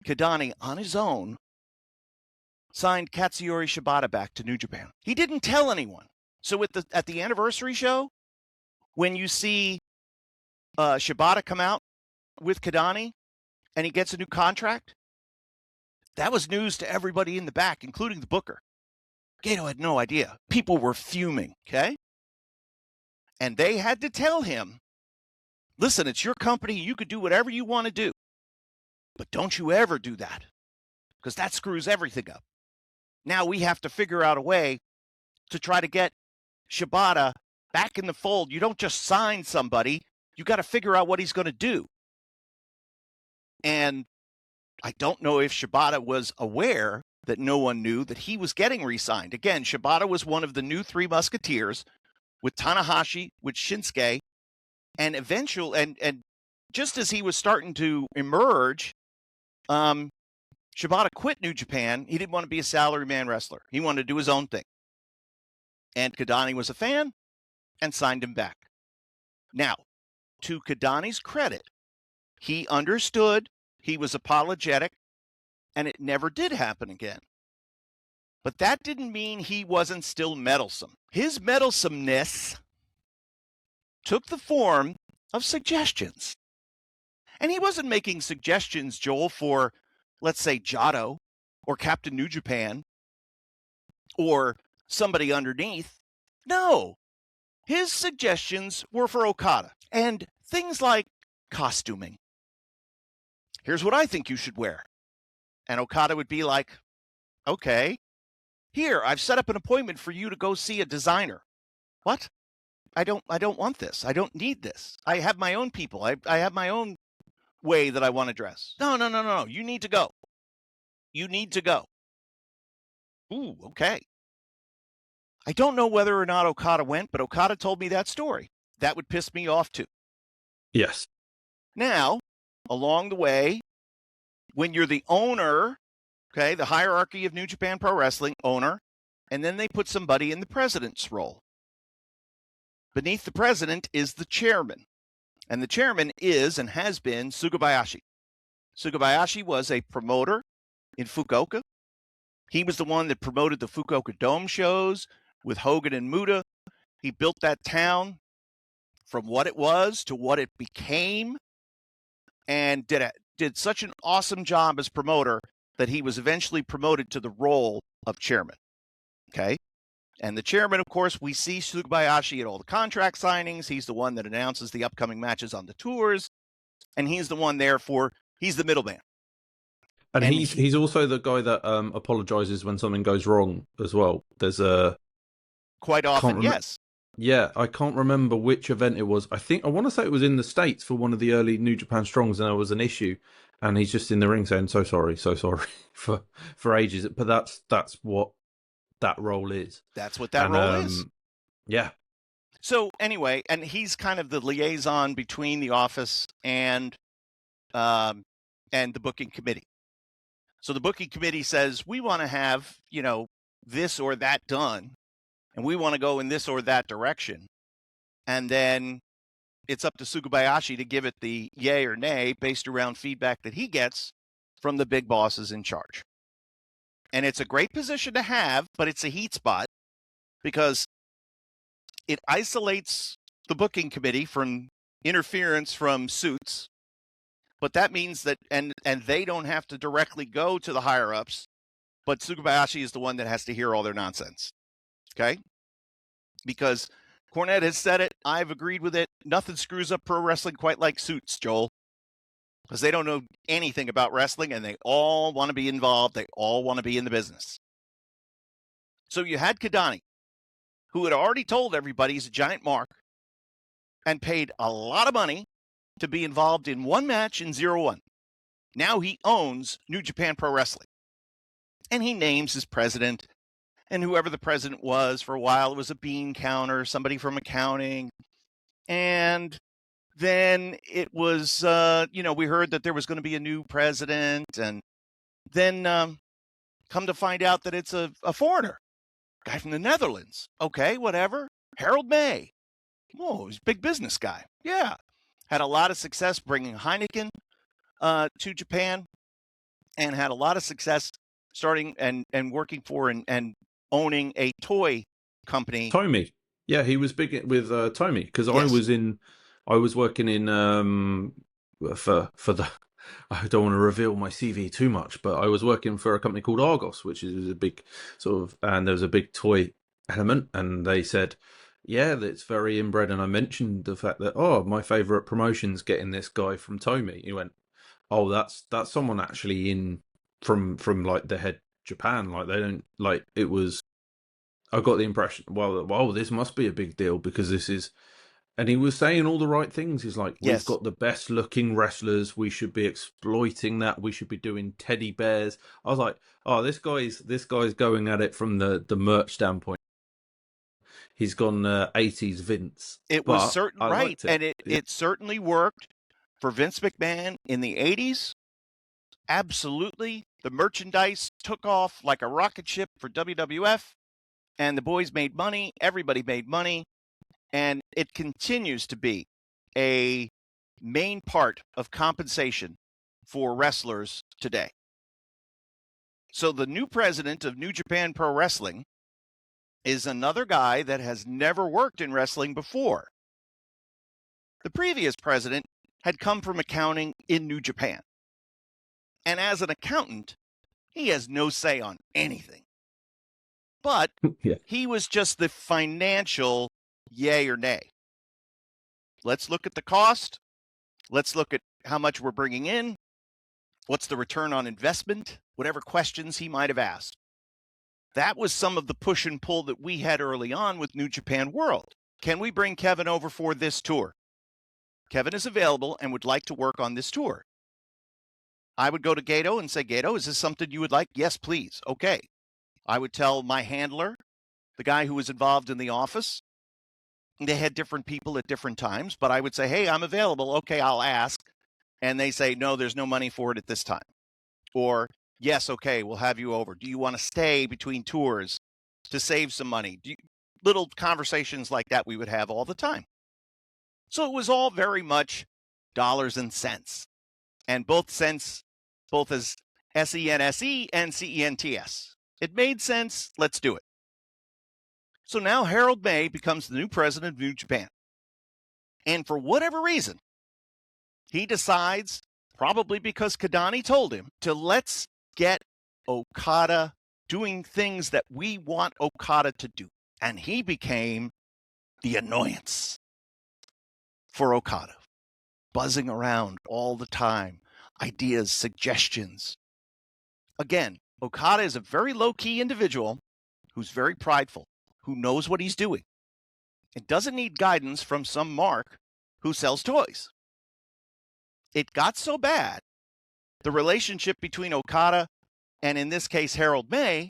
Kidani on his own signed Katsuyori Shibata back to New Japan. He didn't tell anyone. So at the anniversary show, when you see Shibata come out with Kidani and he gets a new contract, that was news to everybody in the back, including the booker. Gato had no idea. People were fuming, okay? And they had to tell him, listen, it's your company. You could do whatever you want to do. But don't you ever do that, because that screws everything up. Now we have to figure out a way to try to get Shibata back in the fold. You don't just sign somebody. You got to figure out what he's going to do. And I don't know if Shibata was aware that no one knew that he was getting re-signed. Again, Shibata was one of the new Three Musketeers with Tanahashi, with Shinsuke, and just as he was starting to emerge, Shibata quit New Japan. He didn't want to be a salaryman wrestler. He wanted to do his own thing. And Kidani was a fan and signed him back. Now, to Kidani's credit, he understood, he was apologetic, and it never did happen again. But that didn't mean he wasn't still meddlesome. His meddlesomeness took the form of suggestions. And he wasn't making suggestions, Joel, for, let's say, Jado or Captain New Japan or somebody underneath. No, his suggestions were for Okada and things like costuming. Here's what I think you should wear. And Okada would be like, okay, here, I've set up an appointment for you to go see a designer. What? I don't want this. I don't need this. I have my own people. I have my own way that I want to dress. No. You need to go. You need to go. Ooh, okay. I don't know whether or not Okada went, but Okada told me that story. That would piss me off too. Yes. Now, along the way, when you're the owner, okay, the hierarchy of New Japan Pro Wrestling, owner, and then they put somebody in the president's role. Beneath the president is the chairman. And the chairman is and has been Sugabayashi. Sugabayashi was a promoter in Fukuoka. He was the one that promoted the Fukuoka Dome shows with Hogan and Muta. He built that town from what it was to what it became and did such an awesome job as promoter that he was eventually promoted to the role of chairman. Okay? And the chairman, of course, we see Sugabayashi at all the contract signings. He's the one that announces the upcoming matches on the tours. And he's the one he's the middleman. And he's also the guy that apologizes when something goes wrong as well. There's a... Quite often, yes. Yeah, I can't remember which event it was. I want to say it was in the States for one of the early New Japan Strongs, and there was an issue. And he's just in the ring saying, so sorry for ages. But that's what that role is. That's what that role is. Yeah. So anyway, and he's kind of the liaison between the office and the booking committee. So the booking committee says, we want to have, this or that done, and we want to go in this or that direction. And then it's up to Sugabayashi to give it the yay or nay based around feedback that he gets from the big bosses in charge. And it's a great position to have, but it's a heat spot because it isolates the booking committee from interference from suits. But that means that, and they don't have to directly go to the higher-ups, but Sugabayashi is the one that has to hear all their nonsense. Okay? Because Cornette has said it, I've agreed with it, nothing screws up pro wrestling quite like suits, Joel. Because they don't know anything about wrestling, and they all want to be involved. They all want to be in the business. So you had Kidani, who had already told everybody he's a giant mark, and paid a lot of money to be involved in one match in 0-1. Now he owns New Japan Pro Wrestling. And he names his president. And whoever the president was, for a while, it was a bean counter, somebody from accounting. And then it was, we heard that there was going to be a new president. And then come to find out that it's a foreigner, guy from the Netherlands. Okay, whatever. Harold May. Whoa, he's a big business guy. Yeah. Had a lot of success bringing Heineken to Japan and had a lot of success starting and working for and owning a toy company. Tomy. Yeah, he was big with Tomy because Yes. I was working in for the, I don't want to reveal my CV too much, but I was working for a company called Argos, which is a big and there was a big toy element, and they said, yeah, that's very inbred. And I mentioned the fact that, my favourite promotion's getting this guy from Tomy. He went, oh, that's someone actually in from like the head Japan. Like they don't like it was. I got the impression, well, this must be a big deal because this is. And he was saying all the right things. He's like, we've got the best looking wrestlers. We should be exploiting that. We should be doing teddy bears. I was like, oh, this guy's going at it from the merch standpoint. He's gone 80s Vince. It was certain right, and it certainly worked For Vince McMahon in the 80s, absolutely. The merchandise took off like a rocket ship for WWF, and the boys made money. Everybody made money. And it continues to be a main part of compensation for wrestlers today. So the new president of New Japan Pro Wrestling is another guy that has never worked in wrestling before. The previous president had come from accounting in New Japan. And as an accountant, he has no say on anything. But he was just the financial yay or nay. Let's look at the cost. Let's look at how much we're bringing in. What's the return on investment? Whatever questions he might have asked. That was some of the push and pull that we had early on with New Japan World. Can we bring Kevin over for this tour? Kevin is available and would like to work on this tour. I would go to Gato and say, Gato, is this something you would like? Yes, please. Okay. I would tell my handler, the guy who was involved in the office. They had different people at different times, but I would say, hey, I'm available. Okay, I'll ask. And they say, no, there's no money for it at this time. Or, yes, okay, we'll have you over. Do you want to stay between tours to save some money? Little conversations like that we would have all the time. So it was all very much dollars and cents. And both as SENSE and CENTS. It made sense. Let's do it. So now Harold May becomes the new president of New Japan. And for whatever reason, he decides, probably because Kadani told him, to let's get Okada doing things that we want Okada to do. And he became the annoyance for Okada, buzzing around all the time, ideas, suggestions. Again, Okada is a very low-key individual who's very prideful, who knows what he's doing. It doesn't need guidance from some mark who sells toys. It got so bad, the relationship between Okada and, in this case, Harold May,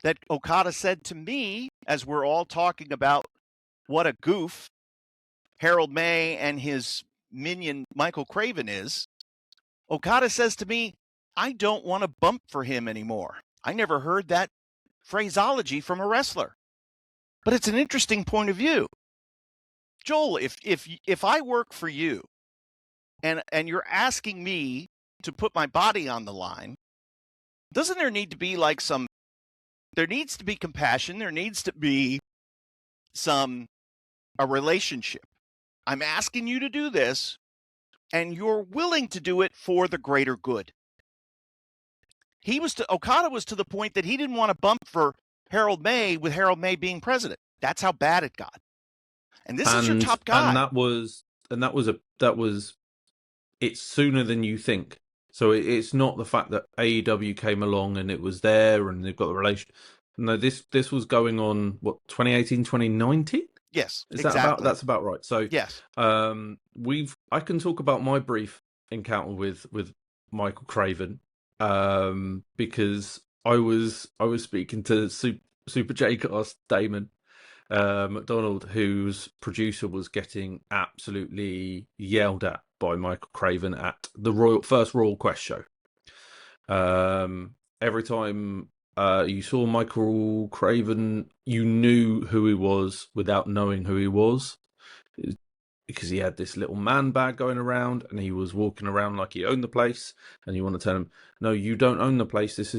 that Okada said to me, as we're all talking about what a goof Harold May and his minion Michael Craven is, Okada says to me, I don't want to bump for him anymore. I never heard that phraseology from a wrestler. But it's an interesting point of view. Joel, if I work for you and you're asking me to put my body on the line, doesn't there need to be there needs to be compassion, there needs to be a relationship. I'm asking you to do this, and you're willing to do it for the greater good. Okada was to the point that he didn't want to bump for Harold May with Harold May being president. That's how bad it got. And this is your top guy. And that was it's sooner than you think. So it's not the fact that AEW came along and it was there and they've got the relation. No, this was going on, 2018, 2019? Yes, exactly. That's about right. So yes, I can talk about my brief encounter with Michael Craven, because I was speaking to Super J-Cast Damon McDonald, whose producer was getting absolutely yelled at by Michael Craven at the first Royal Quest show. Every time you saw Michael Craven, you knew who he was without knowing who he was, because he had this little man bag going around and he was walking around like he owned the place. And you want to tell him, no, you don't own the place. This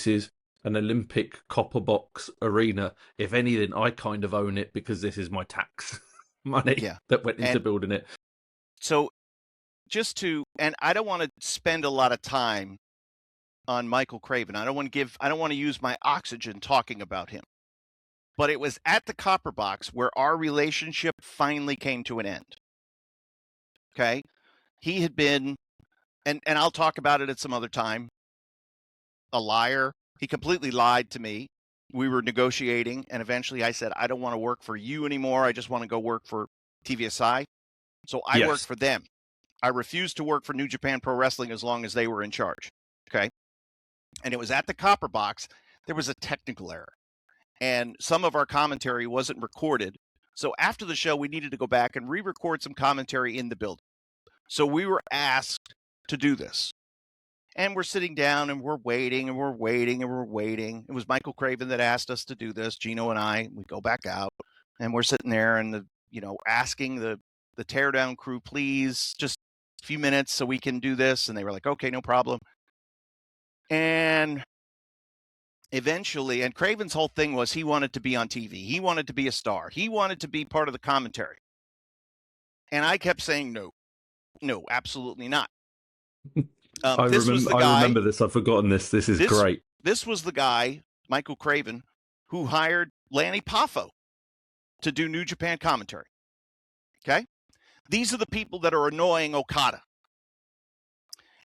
is an Olympic copper box arena. If anything, I kind of own it because this is my tax money that went into building it. So and I don't want to spend a lot of time on Michael Craven. I don't want to use my oxygen talking about him. But it was at the Copper Box where our relationship finally came to an end. Okay? He had been, and I'll talk about it at some other time, a liar. He completely lied to me. We were negotiating, and eventually I said, I don't want to work for you anymore. I just want to go work for TVSI. So I worked for them. I refused to work for New Japan Pro Wrestling as long as they were in charge. Okay? And it was at the Copper Box. There was a technical error. And some of our commentary wasn't recorded. So after the show, we needed to go back and re-record some commentary in the building. So we were asked to do this. And we're sitting down and we're waiting and we're waiting and we're waiting. It was Michael Craven that asked us to do this. Gino and I, we go back out and we're sitting there and asking the teardown crew, please, just a few minutes so we can do this. And they were like, okay, no problem. And eventually, and Craven's whole thing was he wanted to be on TV. He wanted to be a star. He wanted to be part of the commentary. And I kept saying, no, absolutely not. I remember this. I've forgotten this. This is great. This was the guy, Michael Craven, who hired Lanny Poffo to do New Japan commentary. Okay? These are the people that are annoying Okada.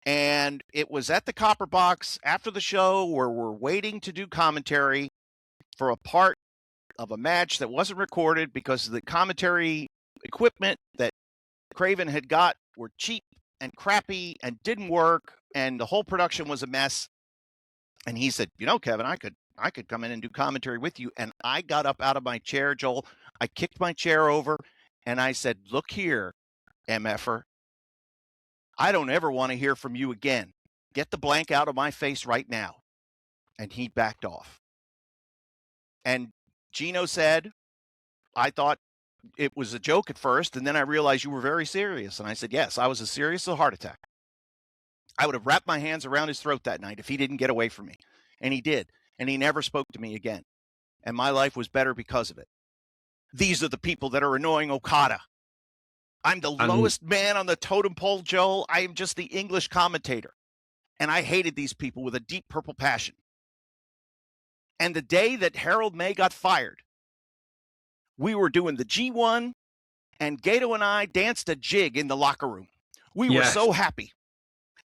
And it was at the Copper Box after the show where we're waiting to do commentary for a part of a match that wasn't recorded because the commentary equipment that Craven had got were cheap and crappy and didn't work, and the whole production was a mess. And he said, Kevin, I could come in and do commentary with you. And I got up out of my chair, Joel. I kicked my chair over and I said, look here, MFer. I don't ever want to hear from you again. Get the blank out of my face right now. And he backed off. And Gino said, I thought it was a joke at first, and then I realized you were very serious. And I said, yes, I was as serious as a heart attack. I would have wrapped my hands around his throat that night if he didn't get away from me. And he did. And he never spoke to me again. And my life was better because of it. These are the people that are annoying Okada. I'm the lowest man on the totem pole, Joel. I am just the English commentator. And I hated these people with a deep purple passion. And the day that Harold May got fired, we were doing the G1, and Gato and I danced a jig in the locker room. We were so happy.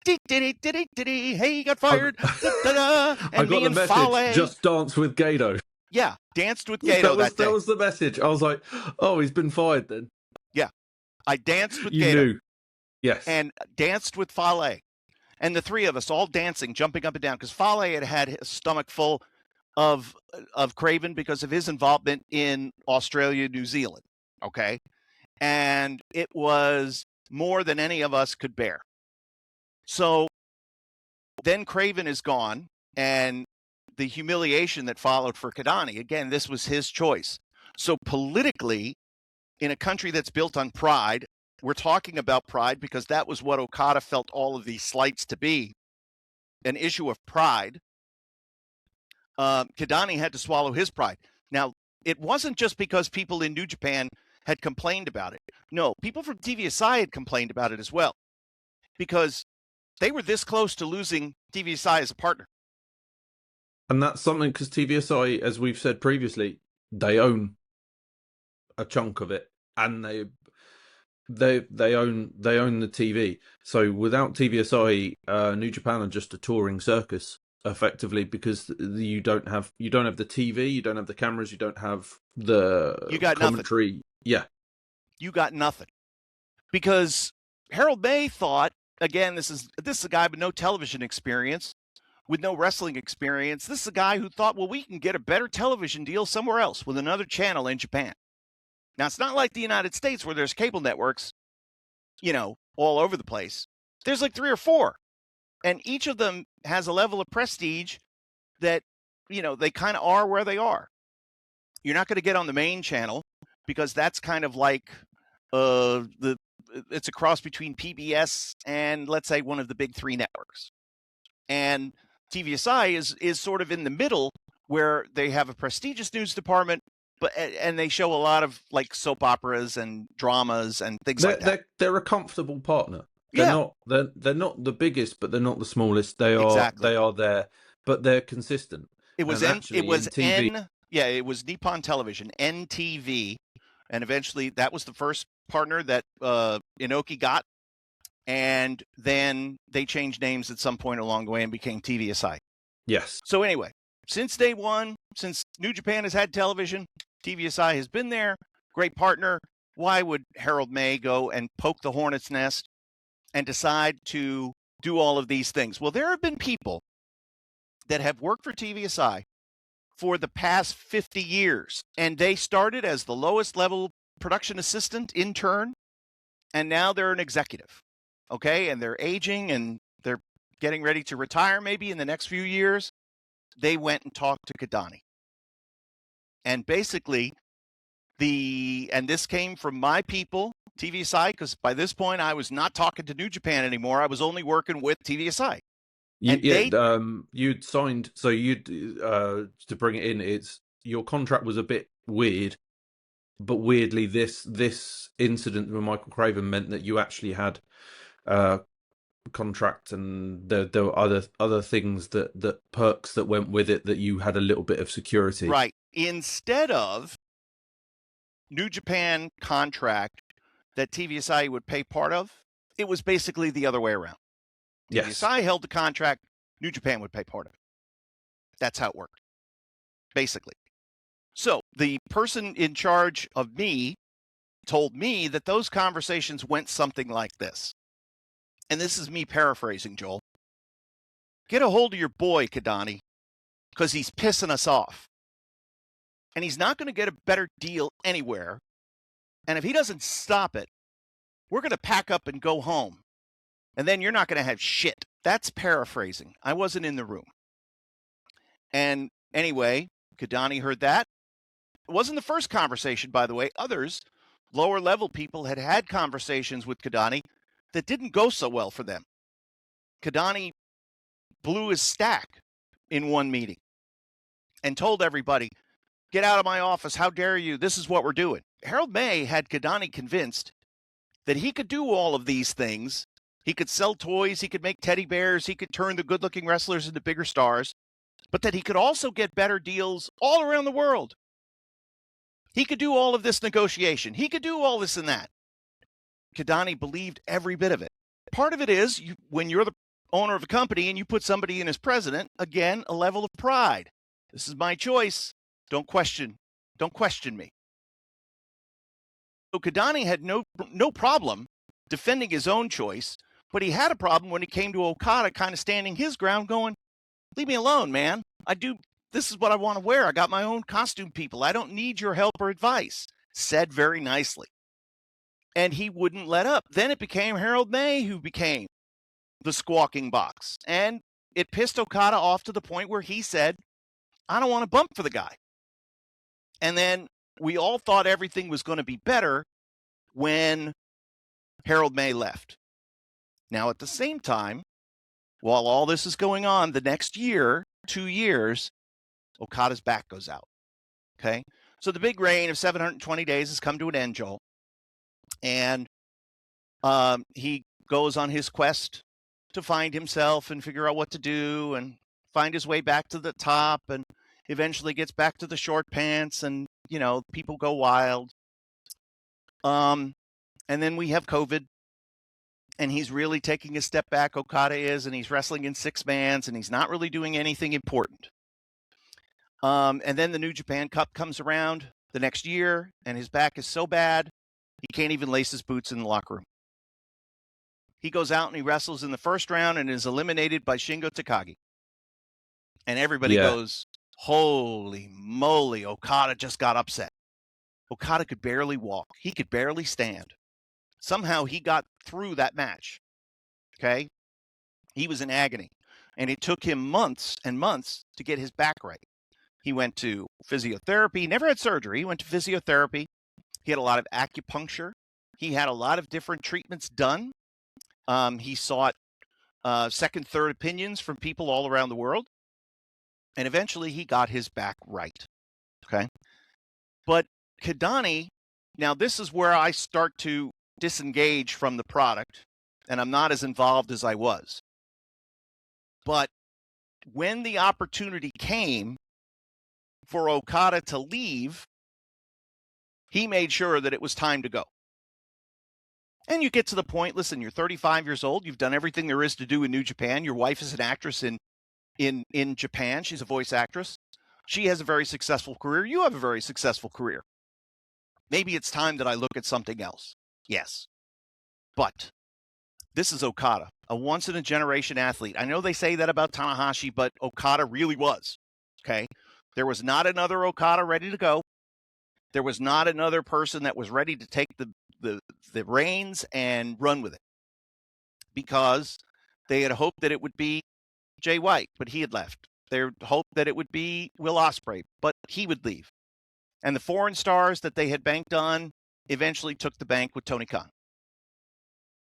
Hey, he got fired. And I got the message, Fale, just dance with Gato. Yeah, danced with Gato that day. That was the message. I was like, oh, he's been fired then. Yeah, I danced with you Gato. Knew. Yes. And danced with Fale. And the three of us all dancing, jumping up and down, because Fale had his stomach full of Craven because of his involvement in Australia, New Zealand. Okay. And it was more than any of us could bear. So then Craven is gone, and the humiliation that followed for Kidani, again, this was his choice. So politically, in a country that's built on pride, we're talking about pride because that was what Okada felt all of these slights to be, an issue of pride. Kidani had to swallow his pride. Now, it wasn't just because people in New Japan had complained about it. No, people from TVSI had complained about it as well, because they were this close to losing TVSI as a partner. And that's something because TVSI, as we've said previously, they own a chunk of it, and they own the TV. So without TVSI, New Japan are just a touring circus, effectively, because you don't have the TV, you don't have the cameras, you don't have the commentary. Nothing. Yeah, you got nothing, because Harold May thought, again, this is a guy with no television experience, with no wrestling experience. This is a guy who thought, well, we can get a better television deal somewhere else with another channel in Japan. Now, it's not like the United States where there's cable networks, all over the place. There's like 3 or 4, and each of them has a level of prestige that, they kind of are where they are. You're not going to get on the main channel because that's kind of like it's a cross between PBS and, let's say, one of the big 3 networks. And TVSI is sort of in the middle, where they have a prestigious news department, and they show a lot of like soap operas and dramas and things like that. They're a comfortable partner. They're not the biggest, but they're not the smallest. They are there, but they're consistent. It was Nippon Television, NTV, and eventually that was the first partner that Inoki got, and then they changed names at some point along the way and became TVSI. Yes. So anyway, since day one, since New Japan has had television, TVSI has been there, great partner. Why would Harold May go and poke the hornet's nest and decide to do all of these things? Well, there have been people that have worked for TVSI for the past 50 years, and they started as the lowest level production assistant intern, and now they're an executive. okay, and they're aging and they're getting ready to retire maybe in the next few years, they went and talked to Kidani. And basically, and this came from my people, TVSI, because by this point I was not talking to New Japan anymore. I was only working with TVSI. You'd signed, so you'd to bring it in. It's your contract was a bit weird, but weirdly, this incident with Michael Craven meant that you actually had contract, and there were other things that perks that went with it, that you had a little bit of security. Right. Instead of New Japan contract that TVSI would pay part of, it was basically the other way around. Yes. TVSI held the contract, New Japan would pay part of it. That's how it worked, basically. So the person in charge of me told me that those conversations went something like this. And this is me paraphrasing, Joel. Get a hold of your boy, Kidani, because he's pissing us off. And he's not going to get a better deal anywhere. And if he doesn't stop it, we're going to pack up and go home. And then you're not going to have shit. That's paraphrasing. I wasn't in the room. And anyway, Kidani heard that. It wasn't the first conversation, by the way. Others, lower level people, had conversations with Kidani that didn't go so well for them. Kidani blew his stack in one meeting and told everybody, get out of my office. How dare you? This is what we're doing. Harold May had Kidani convinced that he could do all of these things. He could sell toys. He could make teddy bears. He could turn the good-looking wrestlers into bigger stars, but that he could also get better deals all around the world. He could do all of this negotiation. He could do all this and that. Kidani believed every bit of it. Part of it is when you're the owner of a company and you put somebody in as president, again, a level of pride. This is my choice. Don't question me. So Kidani had no problem defending his own choice, but he had a problem when it came to Okada kind of standing his ground going, leave me alone, man. This is what I want to wear. I got my own costume people. I don't need your help or advice. Said very nicely. And he wouldn't let up. Then it became Harold May who became the squawking box. And it pissed Okada off to the point where he said, I don't want to bump for the guy. And then we all thought everything was going to be better when Harold May left. Now, at the same time, while all this is going on, the next year, 2 years, Okada's back goes out. Okay? So the big reign of 720 days has come to an end, Joel. And he goes on his quest to find himself and figure out what to do and find his way back to the top, and eventually gets back to the short pants, and, people go wild. And then we have COVID, and he's really taking a step back, Okada is, and he's wrestling in six-mans, and he's not really doing anything important. And then the New Japan Cup comes around the next year, and his back is so bad, he can't even lace his boots in the locker room. He goes out and he wrestles in the first round and is eliminated by Shingo Takagi. And everybody goes, holy moly, Okada just got upset. Okada could barely walk. He could barely stand. Somehow he got through that match. Okay? He was in agony. And it took him months and months to get his back right. He went to physiotherapy, never had surgery. He went to physiotherapy. He had a lot of acupuncture. He had a lot of different treatments done. He sought second, third opinions from people all around the world. And eventually he got his back right. Okay? But Kidani, now this is where I start to disengage from the product, and I'm not as involved as I was. But when the opportunity came for Okada to leave, he made sure that it was time to go. And you get to the point, listen, you're 35 years old. You've done everything there is to do in New Japan. Your wife is an actress in Japan. She's a voice actress. She has a very successful career. You have a very successful career. Maybe it's time that I look at something else. Yes. But this is Okada, a once-in-a-generation athlete. I know they say that about Tanahashi, but Okada really was. Okay? There was not another Okada ready to go. There was not another person that was ready to take the reins and run with it. because they had hoped that it would be Jay White, but he had left. They hoped that it would be Will Ospreay, but he would leave. And the foreign stars that they had banked on eventually took the bank with Tony Khan.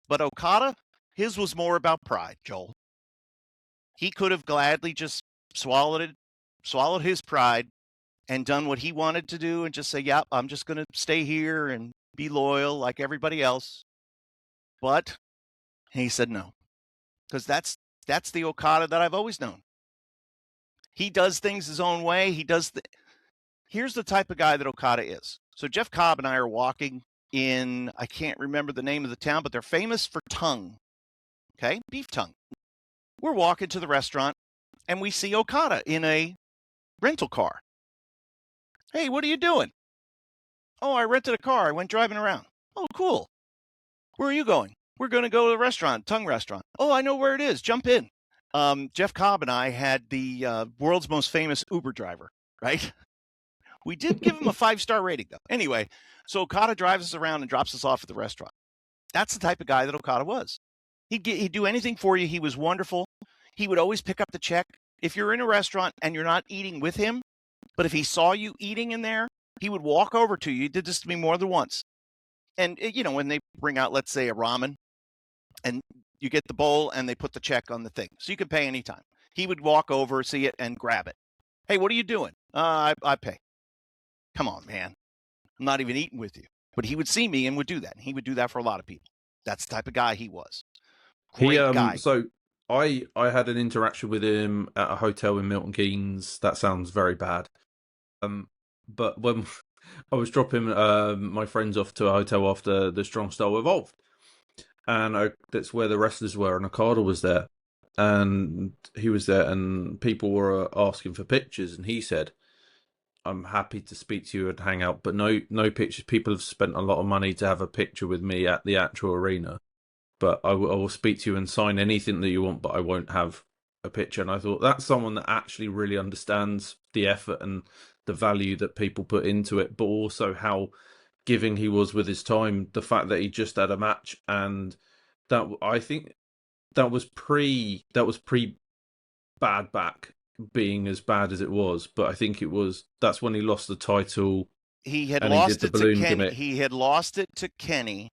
But Okada, his was more about pride, Joel. He could have gladly just swallowed his pride and done what he wanted to do and just say, yeah, I'm just going to stay here and be loyal like everybody else. But he said no, because that's the Okada that I've always known. He does things his own way. Here's the type of guy that Okada is. So Jeff Cobb and I are walking in, I can't remember the name of the town, but they're famous for tongue. Okay, beef tongue. We're walking to the restaurant and we see Okada in a rental car. Hey, what are you doing? Oh, I rented a car. I went driving around. Oh, cool. Where are you going? We're going to go to the restaurant, tongue restaurant. Oh, I know where it is. Jump in. Jeff Cobb and I had the world's most famous Uber driver, right? We did give him a 5-star rating, though. Anyway, so Okada drives us around and drops us off at the restaurant. That's the type of guy that Okada was. He'd do anything for you. He was wonderful. He would always pick up the check. If you're in a restaurant and you're not eating with him, but if he saw you eating in there, he would walk over to you. He did this to me more than once. And, when they bring out, let's say, a ramen, and you get the bowl and they put the check on the thing. So you can pay anytime. He would walk over, see it, and grab it. Hey, what are you doing? I pay. Come on, man. I'm not even eating with you. But he would see me and would do that. And he would do that for a lot of people. That's the type of guy he was. Great guy. So I had an interaction with him at a hotel in Milton Keynes. That sounds very bad. But when I was dropping my friends off to a hotel after the Strong Style Evolved, and that's where the wrestlers were, and Okada was there, and he was there, and people were asking for pictures, and he said, I'm happy to speak to you and hang out, but no pictures. People have spent a lot of money to have a picture with me at the actual arena, but I will speak to you and sign anything that you want, but I won't have a picture. And I thought, that's someone that actually really understands the effort and the value that people put into it, but also how giving he was with his time. The fact that he just had a match, and that, I think that was pre bad back being as bad as it was, but I think that's when he lost the title. He had lost it to Kenny. He had lost it to Kenny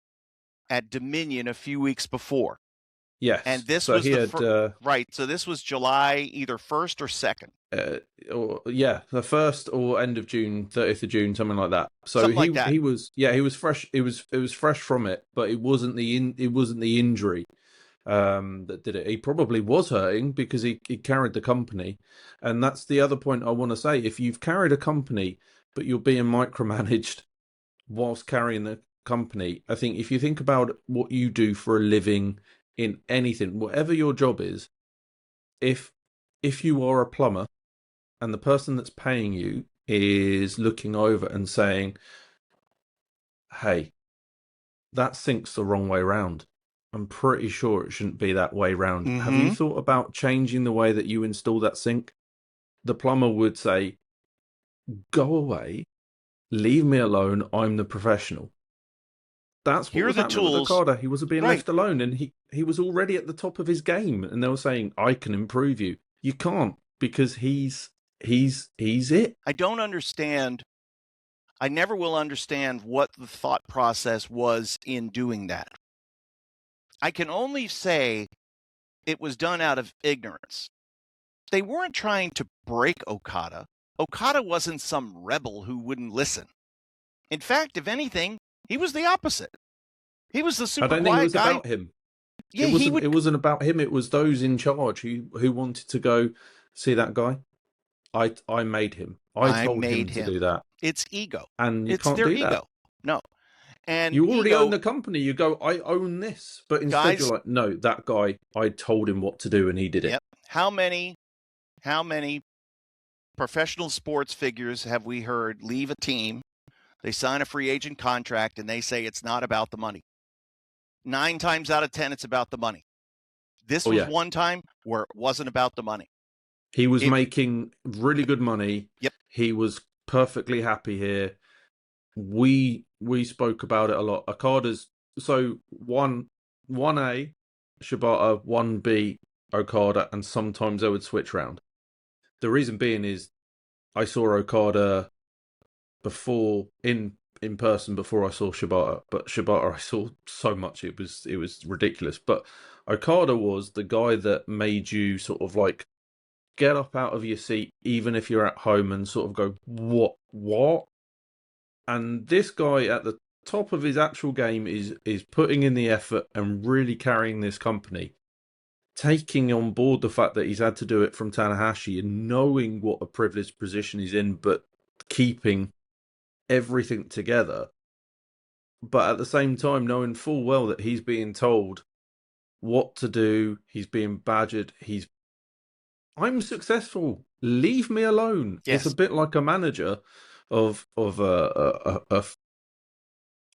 at Dominion a few weeks before. Yes, and this was right. So this was July either 1st or 2nd. The 1st or end of June, 30th of June, something like that. So he was fresh. It was fresh from it, but it wasn't the injury that did it. He probably was hurting because he carried the company, and that's the other point I want to say. If you've carried a company but you're being micromanaged whilst carrying the company, I think if you think about what you do for a living in anything, whatever your job is, if you are a plumber and the person that's paying you is looking over and saying, hey, that sink's the wrong way round, I'm pretty sure it shouldn't be that way round. Mm-hmm. Have you thought about changing the way that you install that sink? The plumber would say, go away, leave me alone, I'm the professional. That's what was happening with Okada. He was being left alone, and he was already at the top of his game, and they were saying, I can improve you. You can't, because he's it. I don't understand. I never will understand what the thought process was in doing that. I can only say it was done out of ignorance. They weren't trying to break Okada. Okada wasn't some rebel who wouldn't listen. In fact, if anything, he was the opposite. He was the super quiet guy. I don't think it was about him. Yeah, it wasn't about him. It was those in charge who wanted to go see that guy. I made him. I told him to do that. It's ego. And it's can't their do ego. That. No. And you already own the company. You go, I own this. But instead you're like, no, that guy, I told him what to do and he did it. Yep. How many professional sports figures have we heard leave a team, they sign a free agent contract, and they say it's not about the money? 9 times out of 10, it's about the money. This was one time where it wasn't about the money. He was making really good money. Yep. He was perfectly happy here. We spoke about it a lot. Okada's, so 1A, Shibata 1B Okada, and sometimes I would switch round. The reason being is I saw Okada before in person before I saw Shibata, but Shibata I saw so much it was ridiculous. But Okada was the guy that made you sort of like get up out of your seat, even if you're at home, and sort of go, what? And this guy at the top of his actual game is putting in the effort and really carrying this company, taking on board the fact that he's had to do it from Tanahashi and knowing what a privileged position he's in, but keeping everything together. But at the same time, knowing full well that he's being told what to do, he's being badgered, I'm successful. Leave me alone. It's a Yes. bit like a manager of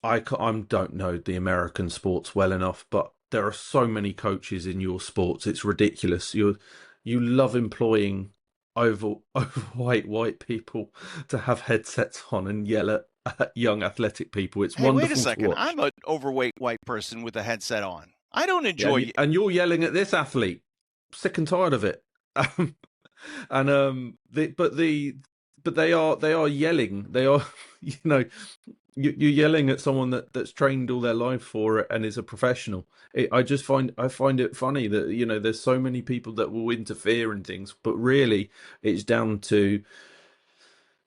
I don't know the American sports well enough, but there are so many coaches in your sports. It's ridiculous. You love employing overweight white people to have headsets on and yell at young athletic people. It's Hey, wait a wonderful to second. watch. I'm an overweight white person with a headset on. I don't Yeah, enjoy. and you're yelling at this athlete. Sick and tired of it. And but they are yelling. They are, you know, you're yelling at someone that's trained all their life for it and is a professional. I find it funny that there's so many people that will interfere in things, but really it's down to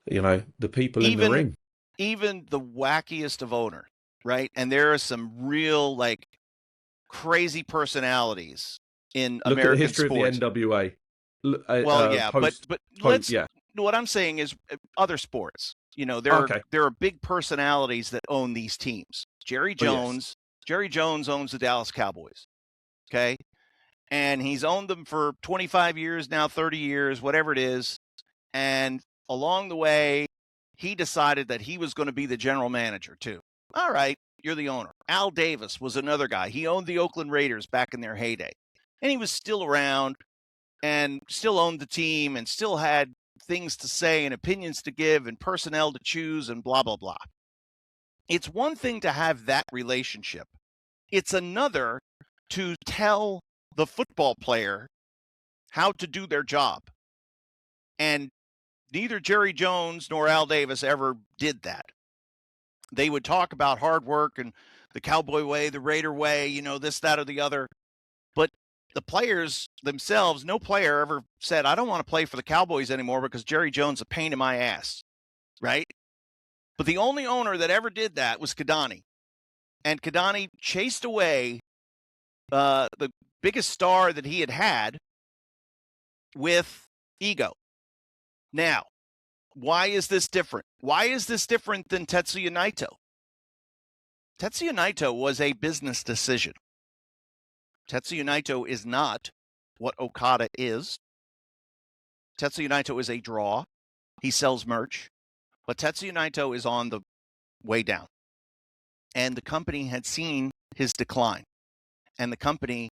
the people in the even ring. even the wackiest of owners, right? And there are some real like crazy personalities in Look at the American history sports. of the NWA. Well, yeah, Post, but let's. yeah. What I'm saying is other sports. Okay. There are big personalities that own these teams. Jerry Oh yes. Jones. Jerry Jones owns the Dallas Cowboys. Okay, and he's owned them for 25 years now, 30 years, whatever it is. And along the way, he decided that he was going to be the general manager too. All right, you're the owner. Al Davis was another guy. He owned the Oakland Raiders back in their heyday. And he was still around and still owned the team and still had things to say and opinions to give and personnel to choose and blah, blah, blah. It's one thing to have that relationship. It's another to tell the football player how to do their job. And neither Jerry Jones nor Al Davis ever did that. They would talk about hard work and the Cowboy way, the Raider way, this, that, or the other. But the players themselves, no player ever said, I don't want to play for the Cowboys anymore because Jerry Jones is a pain in my ass, right? But the only owner that ever did that was Kadani. And Kadani chased away the biggest star that he had with ego. Now, why is this different? Why is this different than Tetsuya Naito? Tetsuya Naito was a business decision. Tetsuya Naito is not what Okada is. Tetsuya Naito is a draw. He sells merch. But Tetsuya Naito is on the way down. And the company had seen his decline. And the company,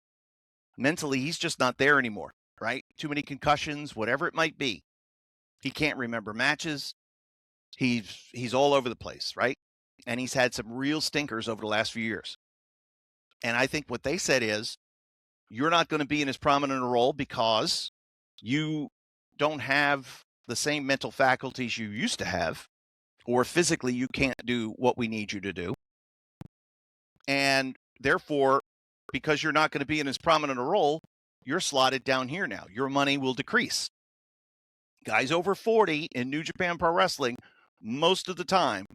mentally, he's just not there anymore, right? Too many concussions, whatever it might be. He can't remember matches. He's all over the place, right? And he's had some real stinkers over the last few years. And I think what they said is, you're not going to be in as prominent a role because you don't have the same mental faculties you used to have, or physically you can't do what we need you to do. And therefore, because you're not going to be in as prominent a role, you're slotted down here now. Your money will decrease. Guys over 40 in New Japan Pro Wrestling, most of the time,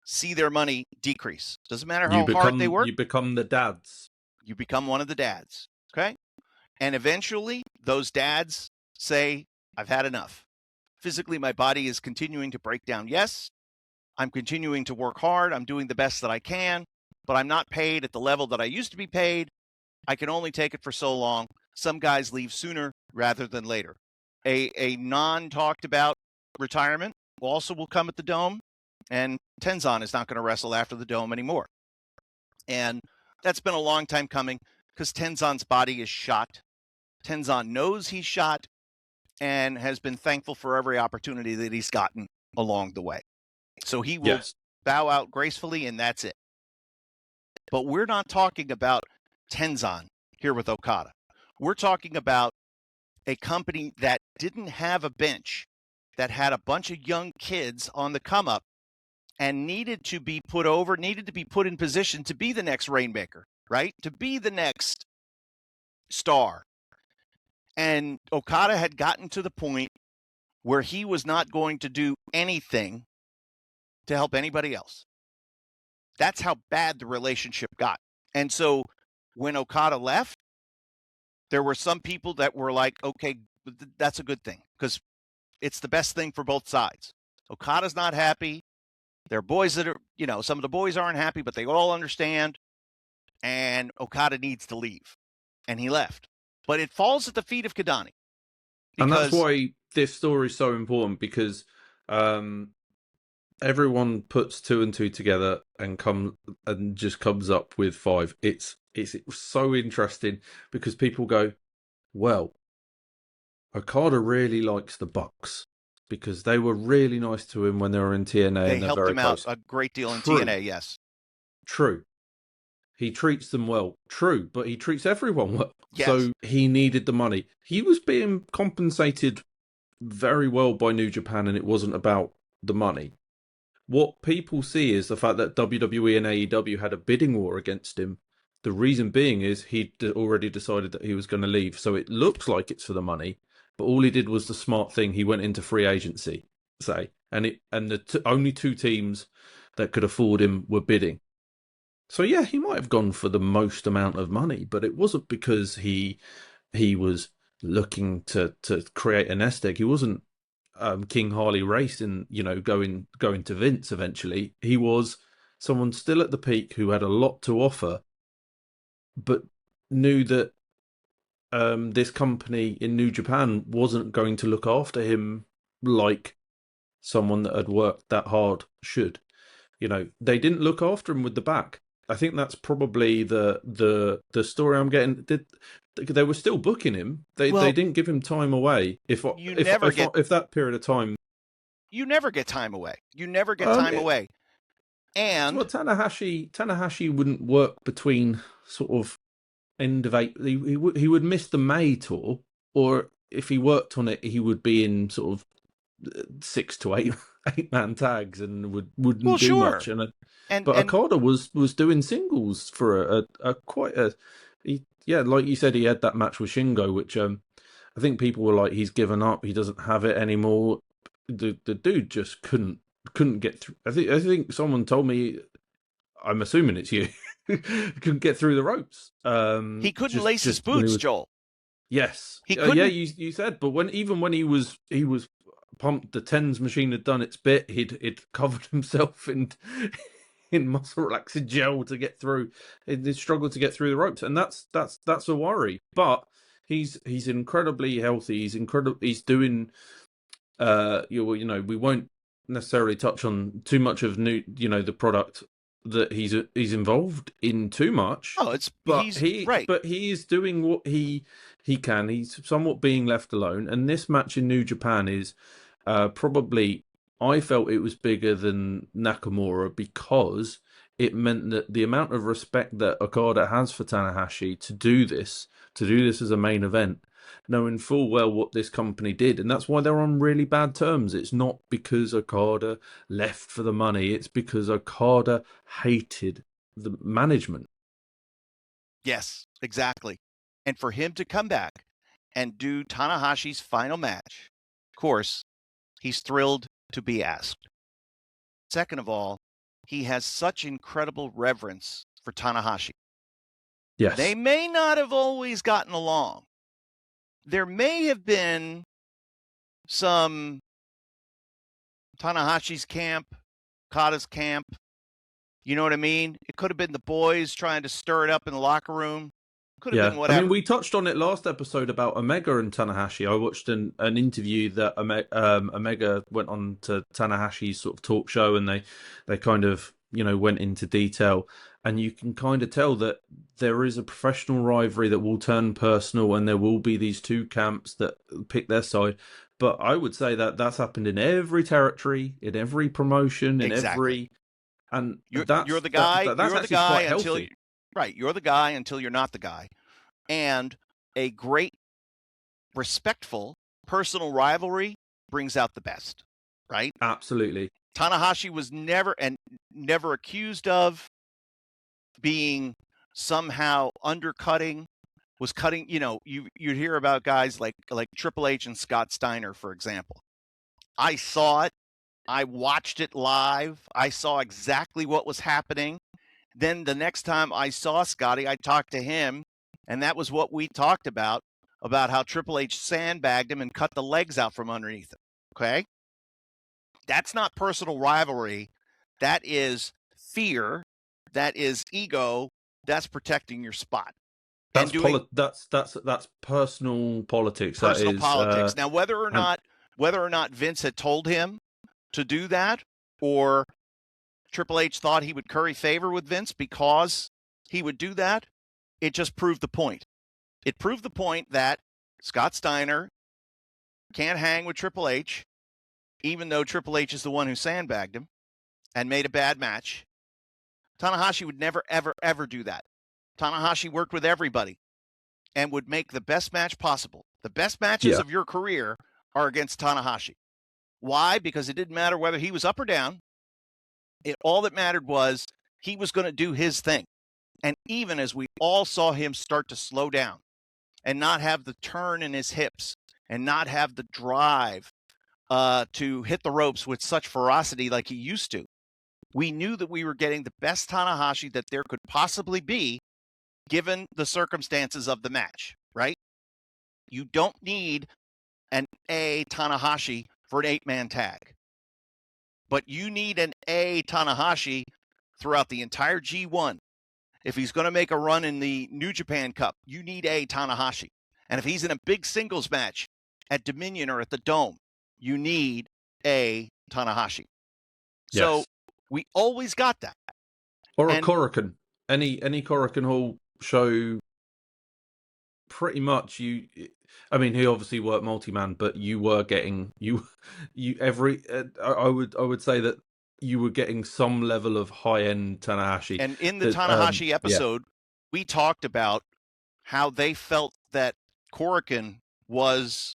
see their money decrease. Doesn't matter how hard they work. You become the dads. You become one of the dads. Okay? And eventually, those dads say, I've had enough. Physically, my body is continuing to break down. Yes, I'm continuing to work hard. I'm doing the best that I can, but I'm not paid at the level that I used to be paid. I can only take it for so long. Some guys leave sooner rather than later. A non-talked about retirement also will come at the Dome, and Tenzan is not going to wrestle after the Dome anymore. And that's been a long time coming because Tenzan's body is shot. Tenzan knows he's shot and has been thankful for every opportunity that he's gotten along the way. So he will bow out gracefully, and that's it. But we're not talking about Tenzan here with Okada. We're talking about a company that didn't have a bench, that had a bunch of young kids on the come up and needed to be put in position to be the next Rainmaker, right? To be the next star. And Okada had gotten to the point where he was not going to do anything to help anybody else. That's how bad the relationship got. And so when Okada left, there were some people that were like, okay, that's a good thing because it's the best thing for both sides. Okada's not happy. There are boys that are, some of the boys aren't happy, but they all understand. And Okada needs to leave. And he left. But it falls at the feet of Kidani. And that's why this story is so important, because everyone puts 2 and 2 together and just comes up with 5. It's so interesting because people go, well, Okada really likes the Bucks because they were really nice to him when they were in TNA. They helped him out a great deal in TNA, yes. True. He treats them well. True, but he treats everyone well. Yes. So he needed the money. He was being compensated very well by New Japan, and it wasn't about the money. What people see is the fact that WWE and AEW had a bidding war against him. The reason being is he'd already decided that he was going to leave. So it looks like it's for the money, but all he did was the smart thing. He went into free agency, and the only 2 teams that could afford him were bidding. So yeah, he might have gone for the most amount of money, but it wasn't because he was looking to create a nest egg. He wasn't King Harley Race in, going to Vince eventually. He was someone still at the peak who had a lot to offer, but knew that this company in New Japan wasn't going to look after him like someone that had worked that hard should. They didn't look after him with the back. I think that's probably the story I'm getting. They were still booking him. They didn't give him time away. If that period of time, you never get time away. You never get time away. And Tanahashi wouldn't work between sort of end of April. He would miss the May tour, or if he worked on it, he would be in sort of 6 to 8 man tags and wouldn't do much. But Okada was doing singles for like you said, he had that match with Shingo, which I think people were like, he's given up, he doesn't have it anymore. The dude just couldn't get through. I think someone told me, I'm assuming it's you, couldn't get through the ropes. He couldn't lace his boots, Joel. Yes, he couldn't. Yeah, you said, but when he was pumped, the TENS machine had done its bit. He'd covered himself in muscle relaxing gel to get through. He struggled to get through the ropes, and that's a worry. But he's incredibly healthy. He's doing. We won't necessarily touch on too much of the product that he's involved in too much. Oh, But he is doing what he can. He's somewhat being left alone, and this match in New Japan is probably, I felt it was bigger than Nakamura because it meant that the amount of respect that Okada has for Tanahashi to do this as a main event, knowing full well what this company did, and that's why they're on really bad terms. It's not because Okada left for the money, it's because Okada hated the management. Yes, exactly. And for him to come back and do Tanahashi's final match, of course, he's thrilled to be asked. Second of all, he has such incredible reverence for Tanahashi. Yes. They may not have always gotten along. There may have been some Tanahashi's camp, Okada's camp. You know what I mean? It could have been the boys trying to stir it up in the locker room. Could have been whatever. I mean, we touched on it last episode about Omega and Tanahashi. I watched an interview that Omega went on to Tanahashi's sort of talk show, and they kind of went into detail, and you can kind of tell that there is a professional rivalry that will turn personal, and there will be these 2 camps that pick their side. But I would say that that's happened in every territory, in every promotion, in every, and you're the guy. That's you're the guy quite until healthy. Right, you're the guy until you're not the guy. And a great, respectful, personal rivalry brings out the best, right? Absolutely. Tanahashi was never accused of being somehow undercutting, was cutting, you'd hear about guys like Triple H and Scott Steiner, for example. I saw it. I watched it live. I saw exactly what was happening. Then the next time I saw Scotty, I talked to him, and that was what we talked about how Triple H sandbagged him and cut the legs out from underneath him. Okay? That's not personal rivalry. That is fear. That is ego. That's protecting your spot. That's that's personal politics. Personal that is, politics. Now, whether or not Vince had told him to do that, or Triple H thought he would curry favor with Vince because he would do that, it just proved the point. It proved the point that Scott Steiner can't hang with Triple H, even though Triple H is the one who sandbagged him and made a bad match. Tanahashi would never, ever, ever do that. Tanahashi worked with everybody and would make the best match possible. The best matches of your career are against Tanahashi. Why? Because it didn't matter whether he was up or down. All that mattered was he was going to do his thing. And even as we all saw him start to slow down and not have the turn in his hips and not have the drive to hit the ropes with such ferocity like he used to, we knew that we were getting the best Tanahashi that there could possibly be given the circumstances of the match, right? You don't need an A Tanahashi for an 8-man tag. But you need an A Tanahashi throughout the entire G1. If he's going to make a run in the New Japan Cup, you need A Tanahashi. And if he's in a big singles match at Dominion or at the Dome, you need A Tanahashi. Yes. So we always got that. Or a Korakuen. Any Korakuen Hall show, pretty much I mean, he obviously worked multi-man, but you were getting I would say that you were getting some level of high-end Tanahashi. And in the Tanahashi episode, we talked about how they felt that Korakuen was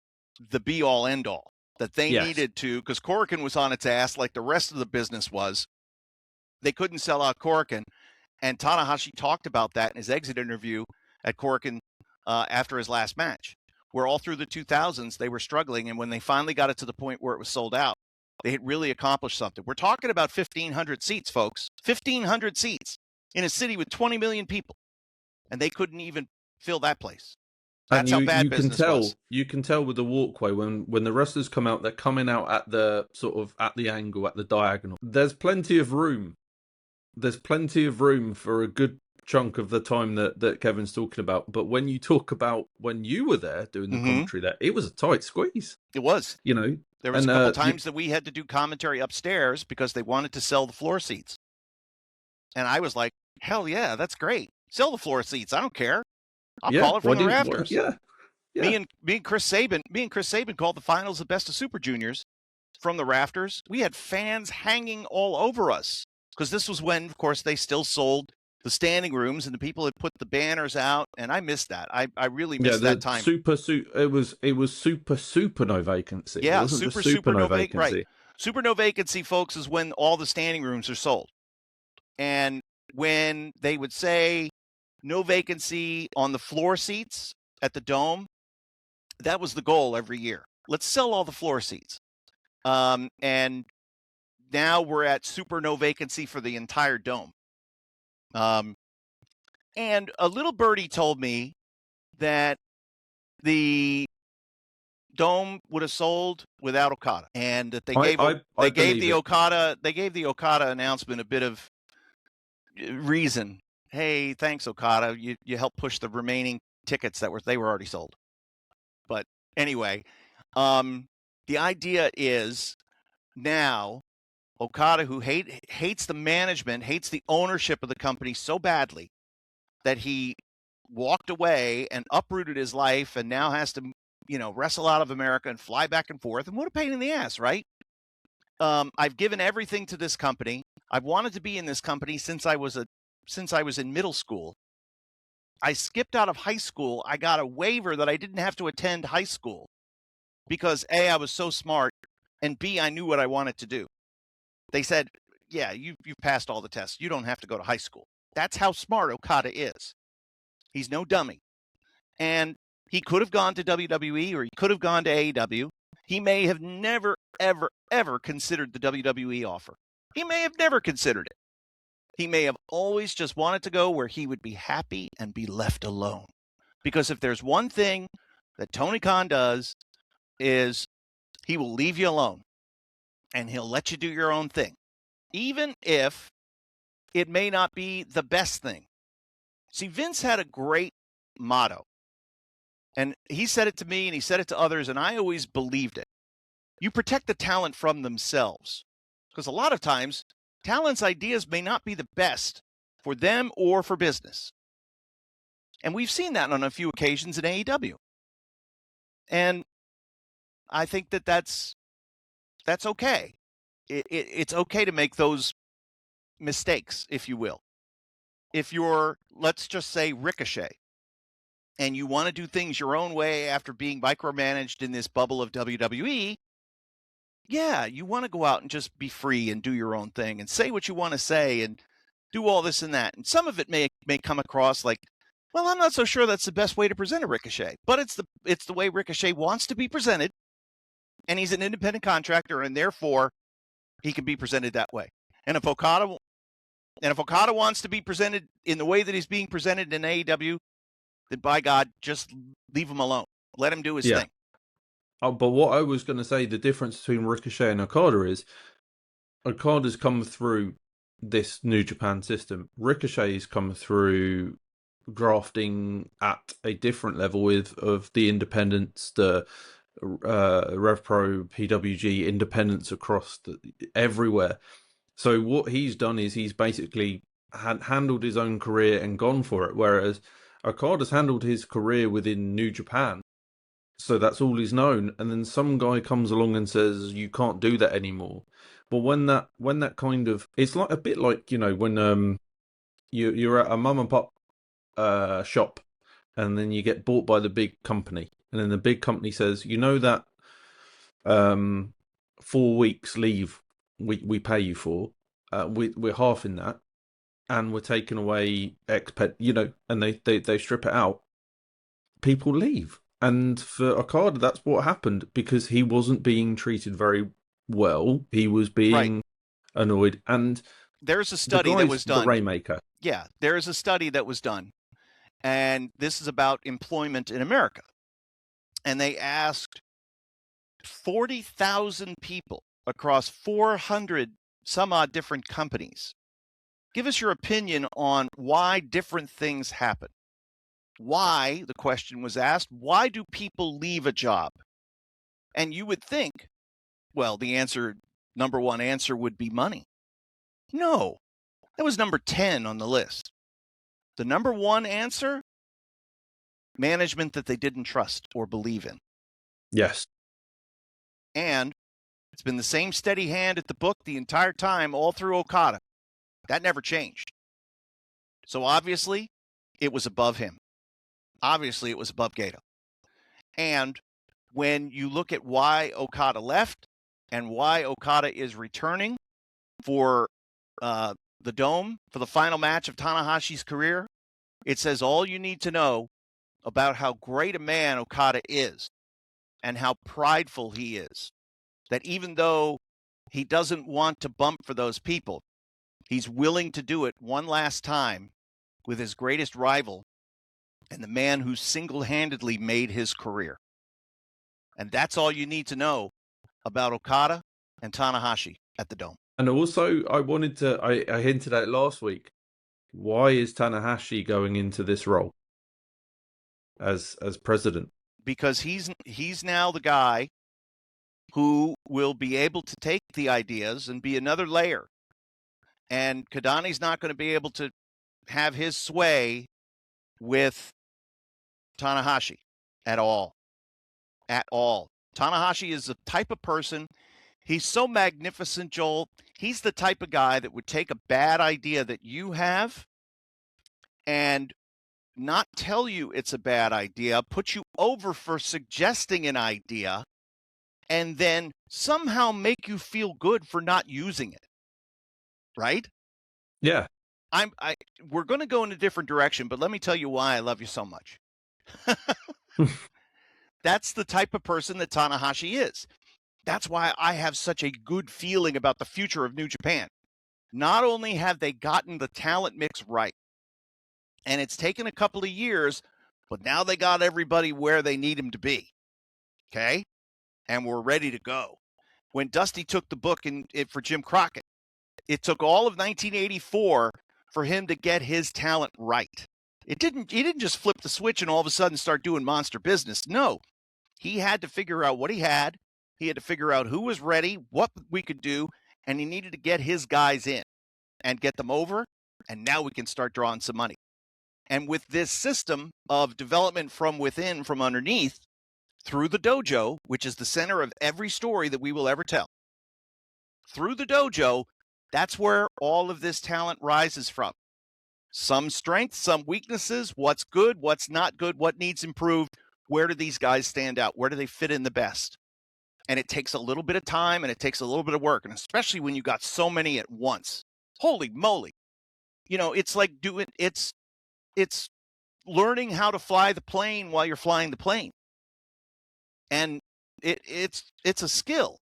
the be-all, end-all, that they needed to, because Korakuen was on its ass like the rest of the business was. They couldn't sell out Korakuen, and Tanahashi talked about that in his exit interview at Korakuen after his last match, where all through the 2000s they were struggling, and when they finally got it to the point where it was sold out, they had really accomplished something. We're talking about 1,500 seats, folks. 1,500 seats in a city with 20 million people, and they couldn't even fill that place. That's how bad business was. You can tell with the walkway when the wrestlers come out, they're coming out at the at the angle, at the diagonal. There's plenty of room. There's plenty of room for a good chunk of the time that Kevin's talking about. But when you talk about when you were there doing the commentary, there, it was a tight squeeze. It was. There was a couple times that we had to do commentary upstairs because they wanted to sell the floor seats. And I was like, hell yeah, that's great. Sell the floor seats. I don't care. I'll call it from the rafters. Me and Chris Sabin called the finals the Best of Super Juniors from the rafters. We had fans hanging all over us because this was when, of course, they still sold the standing rooms and the people had put the banners out, and I missed that. I really missed that time. It was super no vacancy. Yeah, it wasn't super no vacancy. Right. Super no vacancy, folks, is when all the standing rooms are sold. And when they would say no vacancy on the floor seats at the Dome, that was the goal every year. Let's sell all the floor seats. And now we're at super no vacancy for the entire Dome. And a little birdie told me that the Dome would have sold without Okada, and that they gave the Okada announcement a bit of reason. Hey, thanks, Okada. You helped push the remaining tickets they were already sold. But anyway, the idea is now Okada, who hates the management, hates the ownership of the company so badly that he walked away and uprooted his life and now has to, wrestle out of America and fly back and forth. And what a pain in the ass, right? I've given everything to this company. I've wanted to be in this company since I was in middle school. I skipped out of high school. I got a waiver that I didn't have to attend high school because A, I was so smart, and B, I knew what I wanted to do. They said, yeah, you've passed all the tests. You don't have to go to high school. That's how smart Okada is. He's no dummy. And he could have gone to WWE or he could have gone to AEW. He may have never, ever, ever considered the WWE offer. He may have never considered it. He may have always just wanted to go where he would be happy and be left alone. Because if there's one thing that Tony Khan does is he will leave you alone and he'll let you do your own thing, even if it may not be the best thing. See, Vince had a great motto, and he said it to me and he said it to others, and I always believed it. You protect the talent from themselves, because a lot of times talent's ideas may not be the best for them or for business. And we've seen that on a few occasions in AEW. And I think that that's okay. It's okay to make those mistakes, if you will. If you're, let's just say, Ricochet, and you want to do things your own way after being micromanaged in this bubble of WWE, yeah, you want to go out and just be free and do your own thing and say what you want to say and do all this and that. And some of it may come across like, well, I'm not so sure that's the best way to present a Ricochet, but it's the way Ricochet wants to be presented, and he's an independent contractor, and therefore he can be presented that way. And if Okada wants to be presented in the way that he's being presented in AEW, then by God, just leave him alone. Let him do his thing. Oh, but what I was going to say, the difference between Ricochet and Okada is Okada's come through this New Japan system. Ricochet's come through grafting at a different level of the independents, the RevPro, PWG independents across everywhere. So what he's done is he's basically handled his own career and gone for it, whereas Okada's handled his career within New Japan. So that's all he's known. And then some guy comes along and says, you can't do that anymore. But when that kind of, it's like a bit like, when you're at a mum and pop shop and then you get bought by the big company. And then the big company says, that 4 weeks leave we pay you for, we're half in that. And we're taking away and they strip it out. People leave. And for Okada, that's what happened because he wasn't being treated very well. He was being annoyed. And there's a study that was done. The Rainmaker. Yeah, there is a study that was done. And this is about employment in America. And they asked 40,000 people across 400 some odd different companies. Give us your opinion on why different things happen. Why, the question was asked, why do people leave a job? And you would think, well, the number one answer would be money. No, that was number 10 on the list. The number one answer, management that they didn't trust or believe in. Yes. And it's been the same steady hand at the book the entire time, all through Okada. That never changed. So obviously, it was above him. Obviously, it was above Gato. And when you look at why Okada left and why Okada is returning for the Dome for the final match of Tanahashi's career, it says all you need to know about how great a man Okada is and how prideful he is. That even though he doesn't want to bump for those people, he's willing to do it one last time with his greatest rival and the man who single-handedly made his career. And that's all you need to know about Okada and Tanahashi at the Dome. And also, I hinted at it last week. Why is Tanahashi going into this role as president? Because he's now the guy who will be able to take the ideas and be another layer. And Kadani's not going to be able to have his sway with Tanahashi at all. At all. Tanahashi is the type of person, he's so magnificent, Joel. He's the type of guy that would take a bad idea that you have and not tell you it's a bad idea, put you over for suggesting an idea, and then somehow make you feel good for not using it. Right? Yeah. We're going to go in a different direction, but let me tell you why I love you so much. That's the type of person that Tanahashi is. That's why I have such a good feeling about the future of New Japan. Not only have they gotten the talent mix right, and it's taken a couple of years, but now they got everybody where they need them to be. Okay? And we're ready to go. When Dusty took the book for Jim Crockett, it took all of 1984 for him to get his talent right. He didn't just flip the switch and all of a sudden start doing monster business. No, he had to figure out what he had. He had to figure out who was ready, what we could do, and he needed to get his guys in and get them over. And now we can start drawing some money. And with this system of development from within, from underneath, through the dojo, which is the center of every story that we will ever tell, through the dojo, that's where all of this talent rises from. Some strengths, some weaknesses, what's good, what's not good, what needs improved. Where do these guys stand out? Where do they fit in the best? And it takes a little bit of time and it takes a little bit of work. And especially when you got so many at once. Holy moly. It's like it's learning how to fly the plane while you're flying the plane. And it's a skill.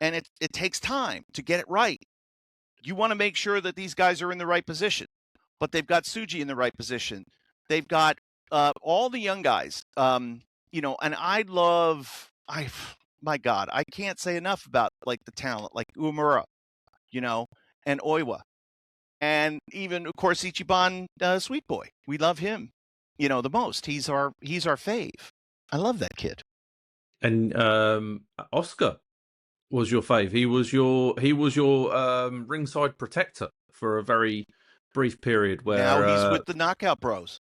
And it takes time to get it right. You want to make sure that these guys are in the right position, but they've got Tsuji in the right position. They've got all the young guys, and my God, I can't say enough about like the talent, like Uemura, and Oiwa, and even of course Ichiban Sweet Boy. We love him, the most. He's our fave. I love that kid. And Oscar was your fave. He was your ringside protector for a very brief period. Where now he's with the Knockout Bros.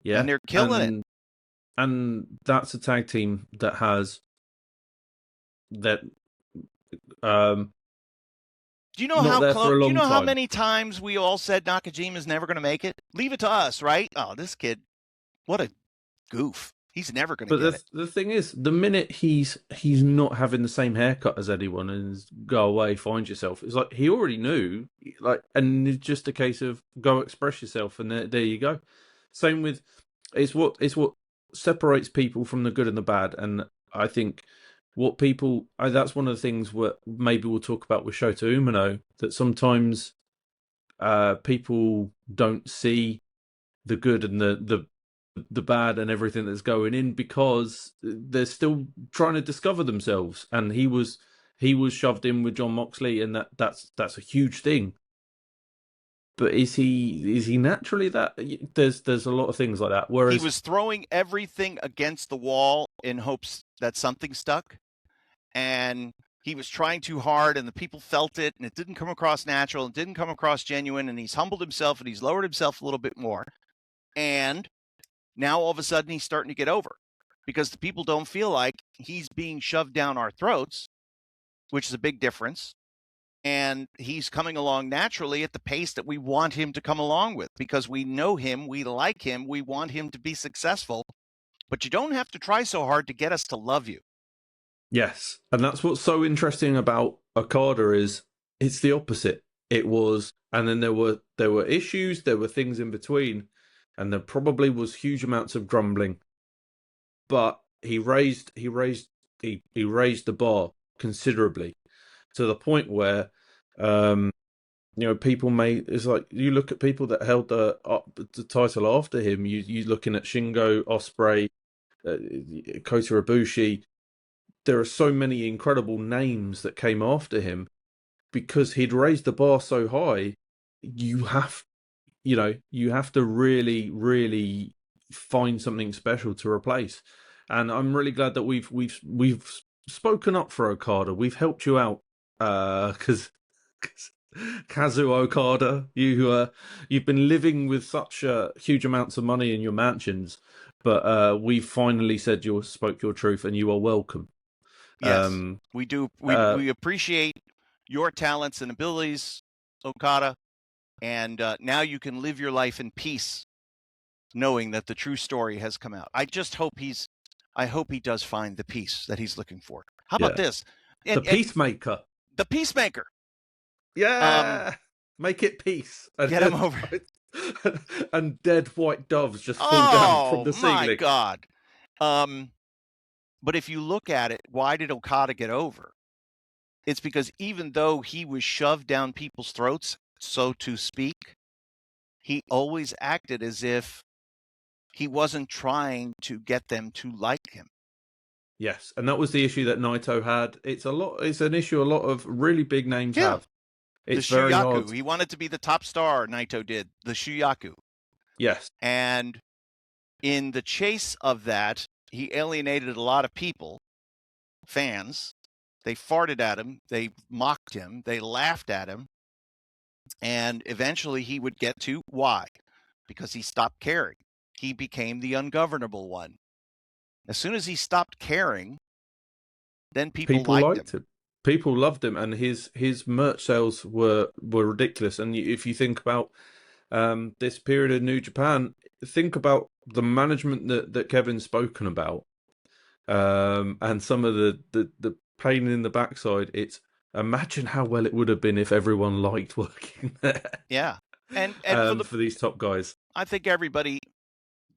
Yeah, and they're killing it. And that's a tag team that has that. Do you know how many times we all said Nakajima's never going to make it? Leave it to us, right? Oh, this kid, what a goof. He's never going to get it. But the thing is, the minute he's not having the same haircut as anyone and go away, find yourself, it's like he already knew, and it's just a case of go express yourself, and there you go. Same with it's what separates people from the good and the bad, and I think that's one of the things what maybe we'll talk about with Shota Umino, that sometimes people don't see the good and the bad and everything that's going in because they're still trying to discover themselves. And he was shoved in with John Moxley, and that's a huge thing. But is he naturally that? There's a lot of things like that. Whereas he was throwing everything against the wall in hopes that something stuck, and he was trying too hard, and the people felt it, and it didn't come across natural, and didn't come across genuine, and he's humbled himself, and he's lowered himself a little bit more, and now all of a sudden he's starting to get over because the people don't feel like he's being shoved down our throats, which is a big difference. And he's coming along naturally at the pace that we want him to come along with because we know him, we like him, we want him to be successful. But you don't have to try so hard to get us to love you. Yes, and that's what's so interesting about Okada is it's the opposite. It was, and then there were issues, there were things in between, and there probably was huge amounts of grumbling. But he raised the bar considerably to the point where people it's like you look at people that held the title after him. You looking at Shingo, Ospreay, Kota Ibushi. There are so many incredible names that came after him because he'd raised the bar so high. You have to really, really find something special to replace. And I'm really glad that we've spoken up for Okada. We've helped you out because Kazu Okada, you've been living with such huge amounts of money in your mansions, but we finally said you spoke your truth, and you are welcome. Yes, we do. We appreciate your talents and abilities, Okada, and now you can live your life in peace knowing that the true story has come out. I hope he does find the peace that he's looking for. How about this? The Peacemaker. The Peacemaker. Yeah. Make it peace. Get him over. And dead white doves just fall down from the ceiling. Oh, my God. But if you look at it, why did Okada get over? It's because even though he was shoved down people's throats, so to speak, he always acted as if he wasn't trying to get them to like him. Yes, and that was the issue that Naito had. It's an issue a lot of really big names have. It's the very Shuyaku. hard. He wanted to be the top star, Naito did. The Shuyaku. Yes. And in the chase of that, he alienated a lot of people, fans. They farted at him. They mocked him. They laughed at him. And eventually he would get to why? Because he stopped caring. He became the ungovernable one. As soon as he stopped caring, then people liked him. People loved him, and his merch sales were ridiculous. And if you think about this period of New Japan, think about the management that Kevin's spoken about, and some of the pain in the backside. It's imagine how well it would have been if everyone liked working there. Yeah, and for these top guys, I think everybody,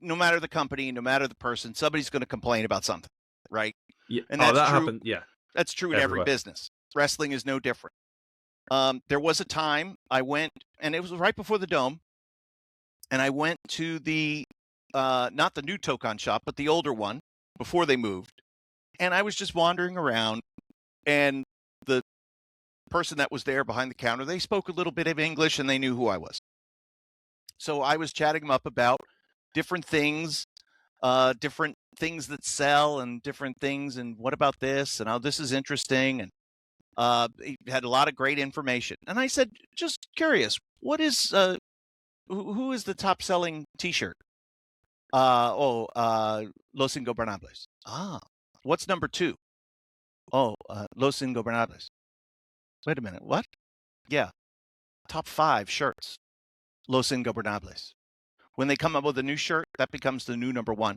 no matter the company, no matter the person, somebody's going to complain about something, right? Yeah, and that's that true. happened. Yeah, that's true in every business. Wrestling is no different. There was a time I went, and it was right before the Dome, and I went to the not the new Tokon shop, but the older one before they moved, and I was just wandering around, and the person that was there behind the counter, they spoke a little bit of English and they knew who I was. So I was chatting them up about different things that sell and different things. And what about this? And how this is interesting. And he had a lot of great information. And I said, just curious, what is, who is the top selling t-shirt? Los Ingobernables. Ah, what's number 2? Los Ingobernables. Wait a minute, what? Yeah, top 5 shirts, Los Ingobernables. When they come up with a new shirt, that becomes the new number 1,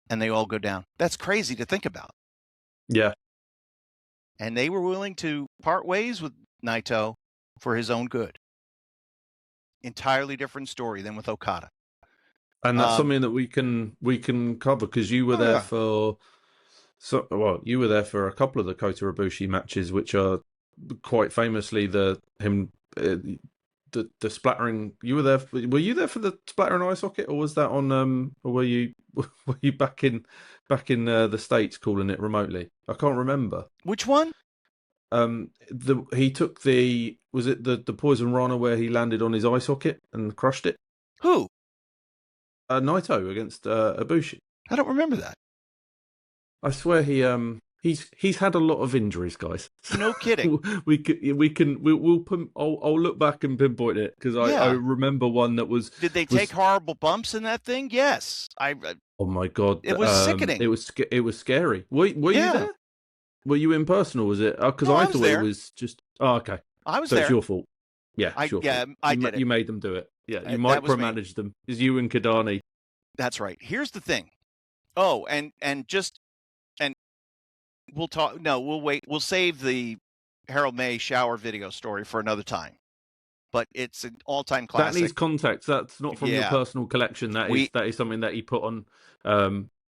and they all go down. That's crazy to think about. Yeah. And they were willing to part ways with Naito for his own good. Entirely different story than with Okada. And that's something that we can cover, because you were there for you were there for a couple of the Kota Ibushi matches, which are quite famously the splattering. You were there. Were you there for the splattering eye socket, or was that on? Or were you back in the States calling it remotely? I can't remember. Which one? He took was it the Poison Rana where he landed on his eye socket and crushed it? Who? Naito against Ibushi. I don't remember that. I swear he's had a lot of injuries, guys. No kidding. I'll look back and pinpoint it, because I remember one that was. Did they take horrible bumps in that thing? Yes. Oh my God! It was sickening. It was scary. Were you there? Were you in person, or was it? Because I thought it was just. Oh, okay. I was so there. It's your fault. Yeah, it's your fault. I did it. You made them do it. Yeah, you micromanaged them. It's you and Kadani. That's right. Here's the thing. Oh, and we'll talk. No, we'll wait. We'll save the Harold May shower video story for another time. But it's an all-time classic. That needs context. That's not from your personal collection. That is something that he put on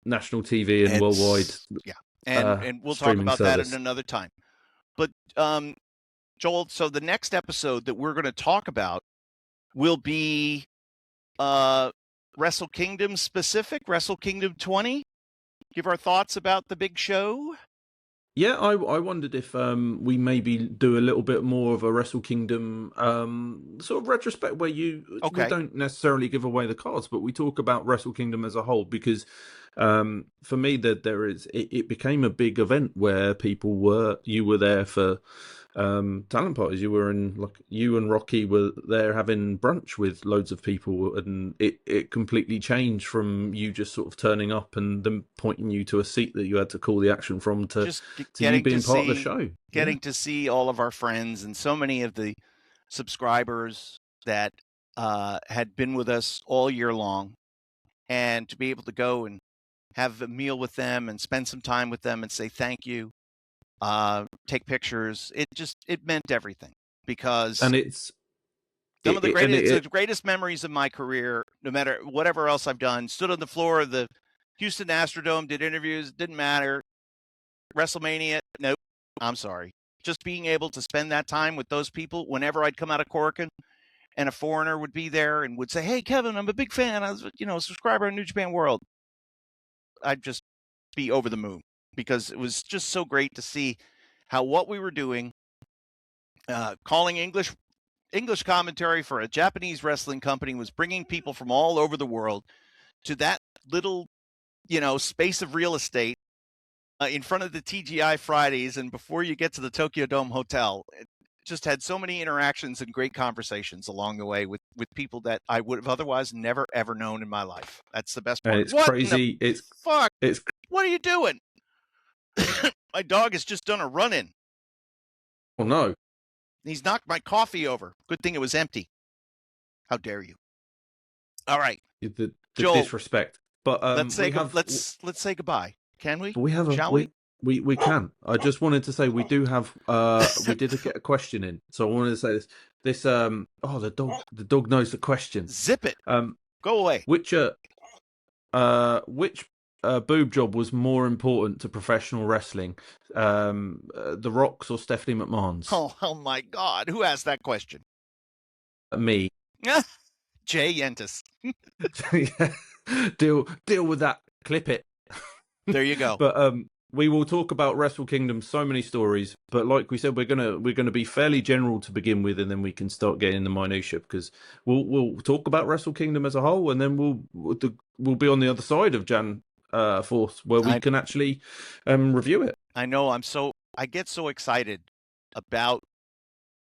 national TV and worldwide. Yeah, and we'll talk about that at another time. But Joel, so the next episode that we're going to talk about will be Wrestle Kingdom specific, Wrestle Kingdom 20. Give our thoughts about the big show. Yeah, I wondered if we maybe do a little bit more of a Wrestle Kingdom sort of retrospect, where we don't necessarily give away the cards, but we talk about Wrestle Kingdom as a whole, because for me that it became a big event where you were there for talent parties. You and Rocky were there having brunch with loads of people, and it completely changed from you just sort of turning up and them pointing you to a seat that you had to call the action from to you being part of the show. Getting to see all of our friends and so many of the subscribers that had been with us all year long. and to be able to go and have a meal with them and spend some time with them and say thank you, take pictures. It meant everything because And it's the greatest memories of my career, no matter whatever else I've done. Stood on the floor of the Houston Astrodome, did interviews, didn't matter. WrestleMania, nope, I'm sorry. Just being able to spend that time with those people whenever I'd come out of Korakuen and a foreigner would be there and would say, "Hey, Kevin, I'm a big fan. I was, a subscriber on New Japan World." I'd just be over the moon because it was just so great to see how what we were doing, calling English commentary for a Japanese wrestling company, was bringing people from all over the world to that little, space of real estate in front of the TGI Fridays. And before you get to the Tokyo Dome Hotel, it just had so many interactions and great conversations along the way with people that I would have otherwise never, ever known in my life. That's the best part. It's crazy. Fuck. It's What are you doing? My dog has just done a run-in. Oh, no. He's knocked my coffee over. Good thing it was empty. How dare you? All right. The Joel, disrespect. But let's say goodbye. Can we? Shall we? We can. I just wanted to say we do have we did get a question in, so I wanted to say this the dog knows the question. Zip it. Go away. Which boob job was more important to professional wrestling, The Rock's or Stephanie McMahon's? Oh my God! Who asked that question? Me. Jay Yentis. Deal with that. Clip it. There you go. But we will talk about Wrestle Kingdom, so many stories. But like we said, we're gonna be fairly general to begin with, and then we can start getting the minutiae, because we'll talk about Wrestle Kingdom as a whole, and then we'll be on the other side of Jan 4th, where we can actually review it. I know. I get so excited about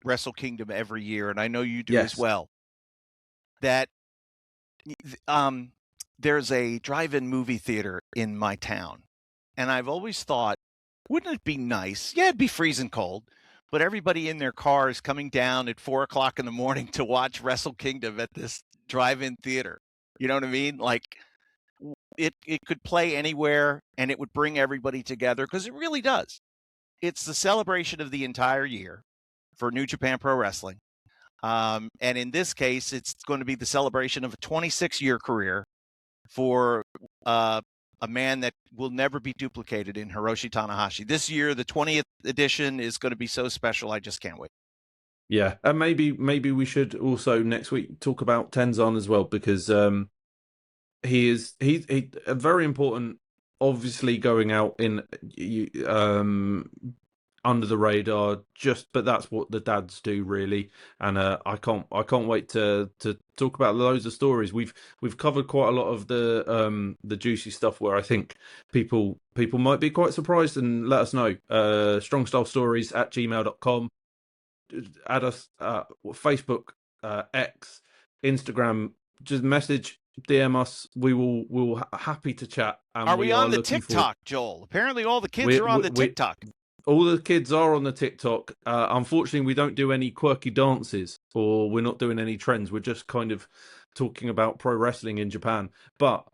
Wrestle Kingdom every year, and I know you do as well. That there's a drive-in movie theater in my town, and I've always thought, wouldn't it be nice? Yeah, it'd be freezing cold, but everybody in their cars coming down at 4:00 in the morning to watch Wrestle Kingdom at this drive-in theater. You know what I mean? Like, it could play anywhere, and it would bring everybody together, because it really does. It's the celebration of the entire year for New Japan Pro Wrestling. And in this case, it's going to be the celebration of a 26-year career for a man that will never be duplicated in Hiroshi Tanahashi. This year, the 20th edition is going to be so special. I just can't wait. Yeah, and maybe we should also next week talk about Tenzan as well, because he's very important. Obviously, going out in under the radar, but that's what the dads do, really. And I can't wait to talk about loads of stories. We've covered quite a lot of the juicy stuff where I think people might be quite surprised, and let us know. strongstylestories@gmail.com. Add us Facebook, X, Instagram. Just message, DM us. We'll happy to chat. And are we on the TikTok, Joel? Apparently all the kids are on the TikTok. All the kids are on the TikTok. Unfortunately, we don't do any quirky dances, or we're not doing any trends. We're just kind of talking about pro wrestling in Japan. But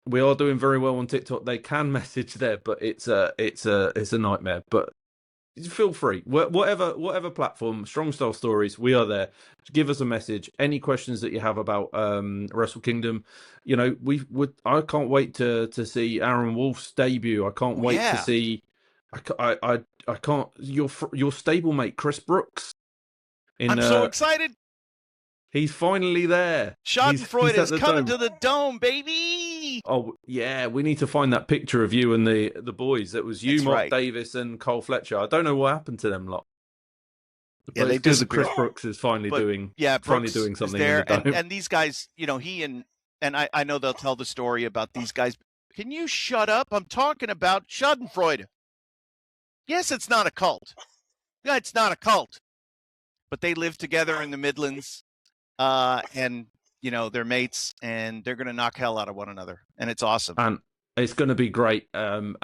we are doing very well on TikTok. They can message there, but it's a nightmare. But feel free, whatever platform, Strong Style Stories, we are there. Give us a message. Any questions that you have about Wrestle Kingdom, I can't wait to see Aaron Wolf's debut. I can't wait to see. I can't. Your stablemate Chris Brooks. I'm so excited. He's finally there. Schadenfreude is coming to the dome, baby. Oh yeah, we need to find that picture of you and the boys. That was you, Mark Davis, and Cole Fletcher. I don't know what happened to them lot. Yeah, they do. Chris Brooks is finally doing something there, in the dome. And these guys, he and I know they'll tell the story about these guys. Can you shut up? I'm talking about Schadenfreude. Yes, it's not a cult. Yeah, it's not a cult. But they live together in the Midlands, and they're mates, and they're going to knock hell out of one another, and it's awesome. And it's going to be great. And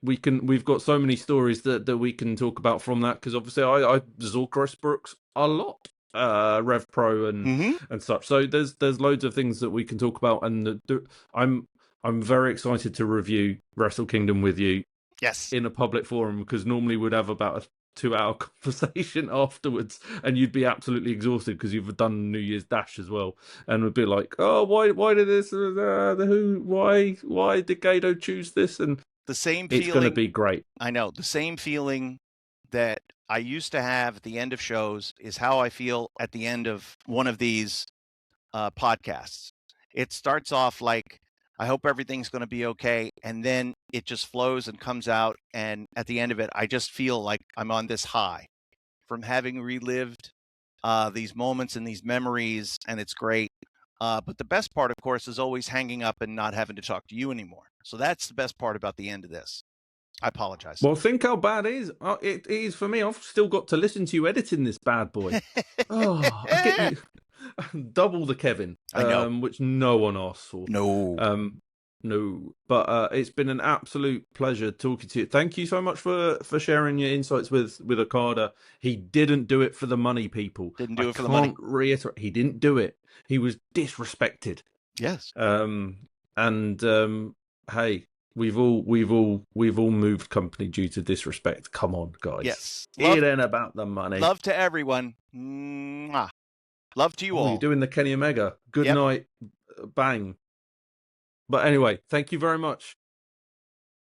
we've got so many stories that we can talk about from that, because obviously I saw Chris Brooks a lot Rev Pro Mm-hmm. and such. So there's loads of things that we can talk about, and I'm very excited to review Wrestle Kingdom with you Yes. in a public forum, because normally we'd have about a 2-hour conversation afterwards, and you'd be absolutely exhausted because you've done New Year's Dash as well, and would be like, oh, why did this, why did Gato choose this, and The same it's going to feeling. be great. I know the same feeling that I used to have at the end of shows is how I feel at the end of one of these podcasts. It starts off like, I hope everything's going to be okay. And then it just flows and comes out. And at the end of it, I just feel like I'm on this high from having relived these moments and these memories. And it's great. But the best part, of course, is always hanging up and not having to talk to you anymore. So that's the best part about the end of this. I apologize. Well, think how bad it is. It is for me. I've still got to listen to you editing this bad boy. Oh, I get you double the Kevin, I know. which no one asked for. No. No, but it's been an absolute pleasure talking to you. Thank you so much for sharing your insights with Okada. He didn't do it for the money, people. Didn't do it for the money. I can't reiterate. He didn't do it. He was disrespected. Yes. Hey, we've all moved company due to disrespect. Come on, guys. Yes. It ain't about the money. Love to everyone. Mwah. Love to you all. You're doing the Kenny Omega. Good Yep. night. Bang. But anyway, thank you very much.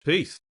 Peace.